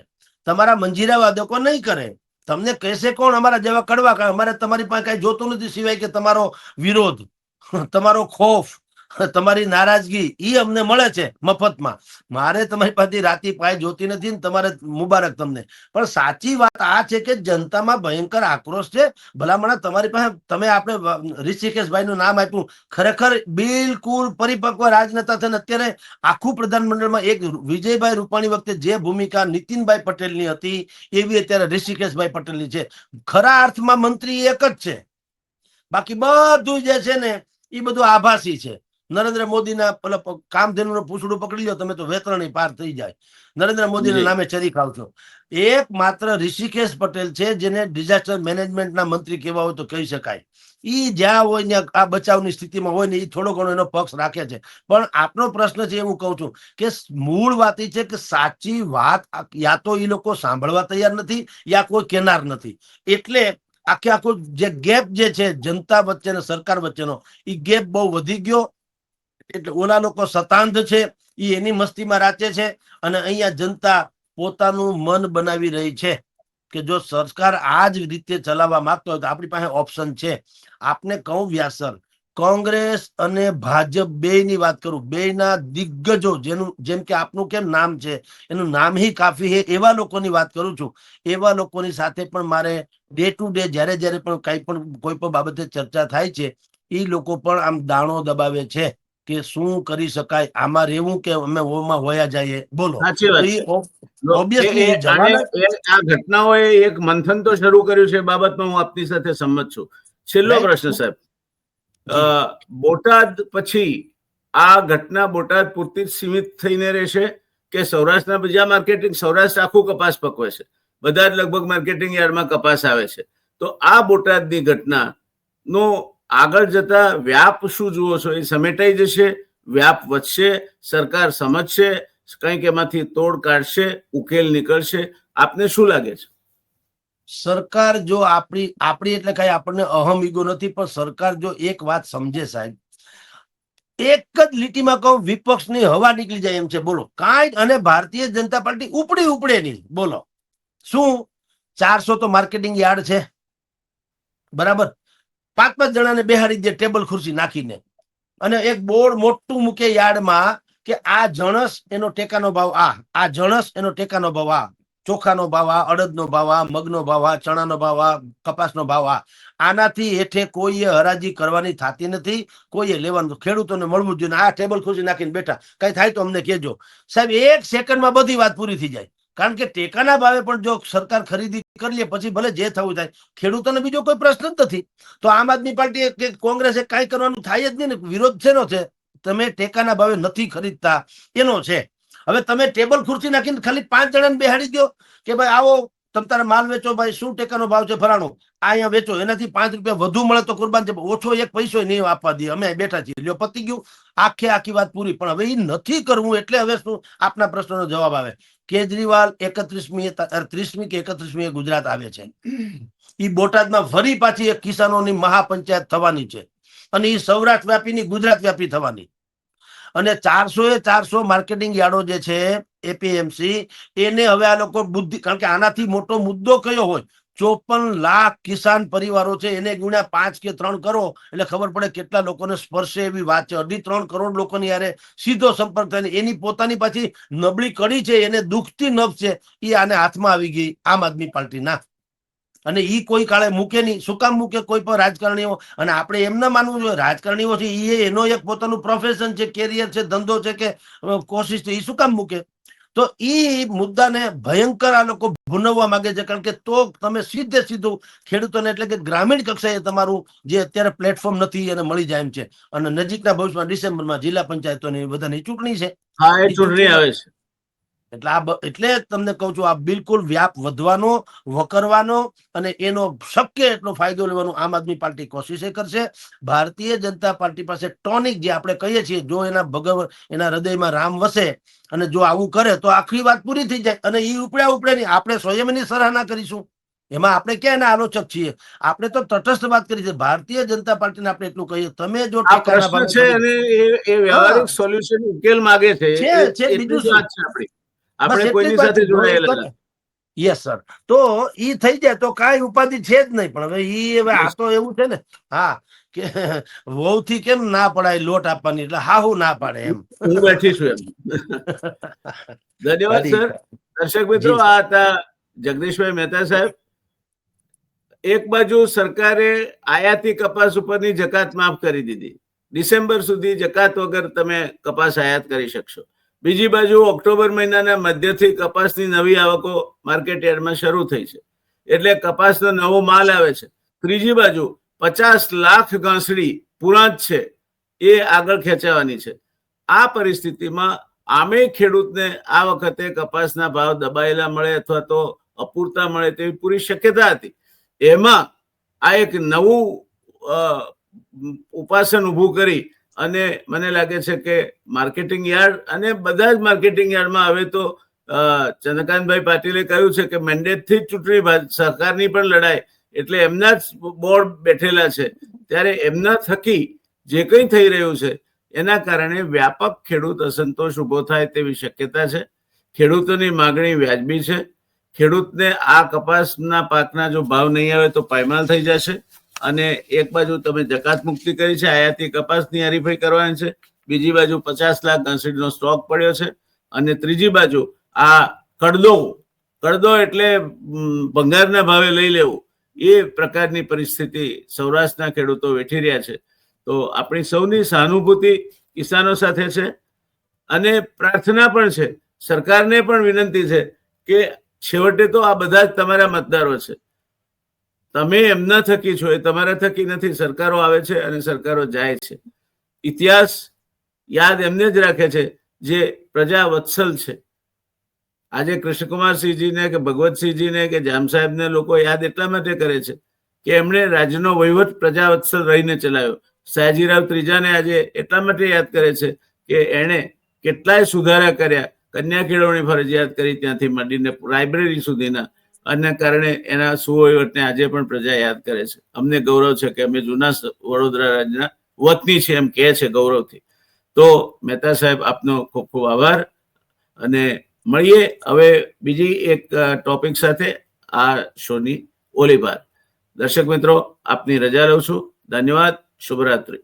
તમારા મંજીરા વાદકો નહીં કરે. તમને કહેશે કોણ? અમારા જેવા કડવા. અમારે તમારી પાસે કઈ જોતું નથી સિવાય કે તમારો વિરોધ, તમારો ખોફ, તમારી નારાજગી, ઈ અમને મળે છે મફતમાં. મારે તમારી પાસે રાતી પાય જોતી નથી ને તમારે મુબારક તમને. પણ સાચી વાત આ છે કે જનતામાં ભયંકર આક્રોશ છે. ભલામણા તમારી પાસે, તમે આપણે ઋષિકેશભાઈ નું નામ આપ્યું, ખરેખર બિલકુલ પરિપક્વ રાજનેતા છે. અત્યારે આખું પ્રધાનમંડળમાં એક વિજયભાઈ રૂપાણી વખતે જે ભૂમિકા નીતિનભાઈ પટેલની હતી, એવી અત્યારે ઋષિકેશભાઈ પટેલની છે. ખરા અર્થમાં મંત્રી એક જ છે, બાકી બધું જે છે ને એ બધું આભાસી છે. નરેન્દ્ર મોદીના કામધેનુનું પૂછડું પકડી લો તમે તો વેતરણી પાર થઈ જાય. નરેન્દ્ર મોદીના જી નામે ચરી ખાવ છો. એક માત્ર ઋષિકેશ પટેલ છે જેને ડિઝાસ્ટર મેનેજમેન્ટના મંત્રી કહેવા હોય તો કહી શકાય. ઈ જ્યાં હોય ને આ બચાવની સ્થિતિમાં હોય ને એ થોડો ઘણો એનો પક્ષ રાખે છે. પણ આપનો પ્રશ્ન છે એવું કહું છું કે મૂળ વાત એ છે કે સાચી વાત યા તો એ લોકો સાંભળવા તૈયાર નથી યા કોઈ કેનાર નથી. એટલે આખો જે ગેપ જે છે જનતા વચ્ચે ને સરકાર વચ્ચેનો એ ગેપ બહુ વધી ગયો. એટલે ઓલા લોકો સતાંધ છે એ એની મસ્તીમાં રાચે છે અને અહીંયા જનતા પોતાનું મન બનાવી રહી છે કે જો સરકાર આ જ રીતે ચલાવવા માંગતો હોય તો આપણી પાસે ઓપ્શન છે. આપને કહું વ્યાસર, કોંગ્રેસ અને ભાજપ બે ની વાત કરું, બે ના દિગ્ગજો જેમ કે આપનું કેમ નામ છે એનું નામ હી કાફી હે એવા લોકોની વાત કરું છું. એવા લોકોની સાથે પણ મારે ડે ટુ ડે જયારે પણ કઈ પણ કોઈ પણ બાબતે ચર્ચા થાય છે એ લોકો પણ આમ દાણો દબાવે છે કે શું કરી શકાય, આમાં રહેવું કે અમે ઓમાં હોયા જઈએ. બોલો સાચી તો વાત એ છે. ઓબ્વિયસલી આ ઘટનાઓએ એક મંથન તો શરૂ કર્યું છે બાબતમાં હું આપની સાથે સંમત છું. છેલ્લો પ્રશ્ન સાહેબ, બોટાદ પછી આ ઘટના બોટાદ પૂરતી જ સીમિત થઈને રહેશે કે સૌરાષ્ટ્રના બીજા માર્કેટિંગ, સૌરાષ્ટ્ર આખું કપાસ પકવે છે, બધા જ લગભગ માર્કેટિંગ યાર્ડમાં કપાસ આવે છે, તો આ બોટાદની ઘટના નો આગળ જતા વ્યાપ શું જુઓ છો? એ સમેટાઈ જશે, વ્યાપ વધશે, સરકાર સમજશે, કંઈક એમાંથી તોડ કાઢશે, ઉકેલ નીકળશે? આપને શું લાગે છે? સરકાર જો આપણી એટલે કઈ આપણને અહમ ઈગો નથી, પણ સરકાર જો એક વાત સમજે સાહેબ, એક જ લીટીમાં કહું વિપક્ષની હવા નીકળી જાય એમ છે. બોલો કાંઈ, અને ભારતીય જનતા પાર્ટી ઉપડે નહીં. બોલો શું 400 તો માર્કેટિંગ યાર્ડ છે, બરાબર? 5-5 જણાને બેહાડી દે ટેબલ ખુરશી નાખીને અને એક બોર્ડ મોટું મૂકે યાર્ડમાં કે આ જણસ એનો ટેકાનો ભાવ, આ જણસ એનો ટેકાનો ભાવ, આ ચોખાનો ભાવ, આ અડદનો ભાવ, આ મગનો ભાવ, આ ચણાનો ભાવ, આ કપાસનો ભાવ, આનાથી હેઠે કોઈએ હરાજી કરવાની થતી નથી, કોઈએ લેવાનું. ખેડૂતોને મળવું જોઈએ. આ ટેબલ ખુરશી નાખીને બેઠા, કઈ થાય તો અમને કહેજો સાહેબ. 1 સેકન્ડમાં બધી વાત પૂરી થઈ જાય. કારણ કે ટેકાના ભાવે પણ જો સરકાર ખરીદી કરી લે પછી ભલે જે થવું થાય, ખેડૂતોને બીજો કોઈ પ્રશ્ન જ નથી. તો આમ આદમી પાર્ટી કે કોંગ્રેસે કઈ કરવાનું થાય જ નહીં ને. વિરોધ શેનો છે? તમે ટેકાના ભાવે નથી ખરીદતા એનો છે. હવે તમે ટેબલ ખુરશી નાખીને ખાલી 5 જણાને બેહાડી દો કે ભાઈ આવો તમે તારા માલ વેચો, ભાઈ શું ટેકાનો ભાવ છે ફલાણો, આ અહીંયા વેચો, એનાથી 5 રૂપિયા વધુ મળે તો કુરબાન છે, ઓછો 1 પૈસો નહીં આપવા દે, અમે બેઠા છીએ, લ્યો પતી ગયું, આખી વાત પૂરી. પણ હવે એ નથી કરવું એટલે હવે શું આપના પ્રશ્નનો જવાબ આવે. કેજરીવાલ 30મી કે 31મી ગુજરાત આવે છે. એ બોટાદમાં ફરી પાછી એક કિસાનોની મહાપંચાયત થવાની છે અને એ સૌરાષ્ટ્ર વ્યાપીની ગુજરાત વ્યાપી થવાની. અને 400 માર્કેટિંગ યાર્ડો જે છે એપીએમસી, એને હવે આ લોકો બુદ્ધિ, કારણ કે આનાથી મોટો મુદ્દો કયો હોય? 54 લાખ કિસાન પરિવારો છે, એને ગુણ્યા 5 કે 3 કરો એટલે ખબર પડે કેટલા લોકોને સ્પર્શે એવી વાત છે. 2.5-3 કરોડ લોકોની યારે સીધો સંપર્ક થાય. એની પોતાની પાછી નબળી કડી છે, એને દુખતી નબ છે, એ આને હાથમાં આવી ગઈ આમ આદમી પાર્ટીના. અને ઈ કોઈ કાળે મૂકે નહીં. શું કામ મૂકે કોઈ પણ રાજકારણીઓ? અને આપણે એમ ના માનવું જોઈએ રાજકારણીઓ છે એ એનો એક પોતાનું પ્રોફેશન છે, કેરિયર છે, ધંધો છે કે કોશિશ છે, એ શું કામ મૂકે? તો ઈ મુદ્દાને ભયંકર આ લોકો ભૂનવવા માંગે છે. કારણ કે તો તમે સીધું ખેડૂતોને, એટલે કે ગ્રામીણ કક્ષાએ તમારું જે અત્યારે પ્લેટફોર્મ નથી એને મળી જાય એમ છે. અને નજીકના ભવિષ્યમાં ડિસેમ્બરમાં જિલ્લા પંચાયતોની બધાની ચૂંટણી છે. હા, એ ચૂંટણી આવે છે. એટલે તમને કહું છું, આ બિલકુલ વ્યાપ વધવાનો, વકરવાનો અને એનો શક્ય એટલો ફાયદો લેવાનો આમ આદમી પાર્ટી કોશિશ કરશે. ભારતીય જનતા પાર્ટી પાસે ટોનિક, જે આપણે કહીએ છીએ, જો એના હૃદયમાં રામ વસે અને જો આવું કરે તો આખી વાત પૂરી થઈ જાય. અને એ ઉપડે નહીં, આપણે સ્વયંની સરાહના કરીશું. એમાં આપણે ક્યાં એના આલોચક છીએ? આપણે તો તટસ્થ વાત કરી છે. ભારતીય જનતા પાર્ટીને આપણે એટલું કહીએ, તમે જો આ ટેકાના પ્રશ્ન ભાવે છે અને એ વ્યવહારિક સોલ્યુશન, ઉકેલ માંગે છે. બીજું એટલી જ શું? વાત છે આપણી. બસ આપણે એટલી કોઈની જ વાત સાથે છે. જોડાયેલા. Yes sir. તો ઈ થઈ જાય તો કાંઈ ઉપાધિ છે જ નહીં. પણ હવે આ તો એવું છે ને, હા, કે વહુ થી કેમ ના પડાય લોટ આપવાની, એટલે હાહુ ના પાડે એમ. હું બેઠી છું એમ. ધન્યવાદ સર. દર્શક મિત્રો, જી આ હતા જગદીશભાઈ મહેતા સાહેબ. એક બાજુ સરકારે આયાતી કપાસ ઉપરની જકાત માફ કરી દીધી. ડિસેમ્બર સુધી જકાત વગર તમે કપાસ આયાત કરી શકશો. બીજી બાજુ ઓક્ટોબર મહિનાના મધ્યથી કપાસની નવી આવકો માર્કેટ યાર્ડમાં શરૂ થઈ છે, એટલે કપાસનો નવો માલ આવે છે. ત્રીજી બાજુ 50 લાખ ઘાસડી પુરાંત છે, એ આગળ ખેંચાવાની છે. આ પરિસ્થિતિમાં આમે ખેડૂતને આ વખતે કપાસના ભાવ દબાયેલા મળે અથવા તો અપૂરતા મળે તેવી પૂરી શક્યતા હતી. એમાં આ એક નવું ઉપાસન ઊભું કરી અને મને લાગે છે કે માર્કેટિંગ યાર્ડ અને બધા જ માર્કેટિંગ યાર્ડમાં હવે તો ચંદ્રકાંતભાઈ પાટીલે કહ્યું છે કે મેન્ડેટથી જ ચૂંટણી સરકારની પણ લડાય, એટલે એમના જ બોર્ડ બેઠેલા છે. ત્યારે એમના થકી જે કંઈ થઈ રહ્યું છે એના કારણે વ્યાપક ખેડૂત અસંતોષ ઉભો થાય તેવી શક્યતા છે. ખેડૂતોની માગણી વ્યાજબી છે. ખેડૂતને આ કપાસના પાકના જો ભાવ નહીં આવે તો પાયમાલ થઈ જશે. અને એક બાજુ તમે જકાત મુક્તિ કરી છે, આયાતી કપાસની હરીફાઈ કરવાની છે, બીજી બાજુ 50 લાખ ઘાસડીનો સ્ટોક પડ્યો છે, અને ત્રીજી બાજુ આ કડદો એટલે ભંગારના ભાવે લઈ લેવું, એ પ્રકારની પરિસ્થિતિ સૌરાષ્ટ્રના ખેડૂતો વેઠી રહ્યા છે. તો આપણી સૌની સહાનુભૂતિ કિસાનો સાથે છે અને પ્રાર્થના પણ છે, સરકારને પણ વિનંતી છે કે છેવટે તો આ બધા જ તમારા મતદારો છે. તમે એમના થકી છો, એ તમારા થકી નથી. સરકારો આવે છે અને સરકારો જાય છે. ઇતિહાસ યાદ એમને જ રાખે છે જે પ્રજા વત્સલ છે. આજે કૃષ્ણકુમારસિંહજીને કે ભગવતસિંહજીને કે જામ સાહેબને લોકો યાદ એટલા માટે કરે છે કે એમણે રાજ્યનો વહીવટ પ્રજા વત્સલ રહીને ચલાવ્યો. સયાજીરાવ ત્રીજાને આજે એટલા માટે યાદ કરે છે કે એણે કેટલાય સુધારા કર્યા, કન્યા કેળવણી ફરજિયાત કરી ત્યાંથી માંડીને લાઇબ્રેરી સુધીના, આના કારણે એના સુવહીવટને આજે પણ પ્રજા યાદ કરે છે. અમને ગૌરવ છે કે અમે જૂના વડોદરા રાજ્યના વતની છે એમ કહે છે ગૌરવથી. તો મહેતા સાહેબ, આપનો ખૂબ ખૂબ આભાર, અને મળીએ હવે બીજી એક ટોપિક સાથે આ શોની ઓલી પાર. દર્શક મિત્રો, આપની રજા લઉં છું. ધન્યવાદ. શુભરાત્રી.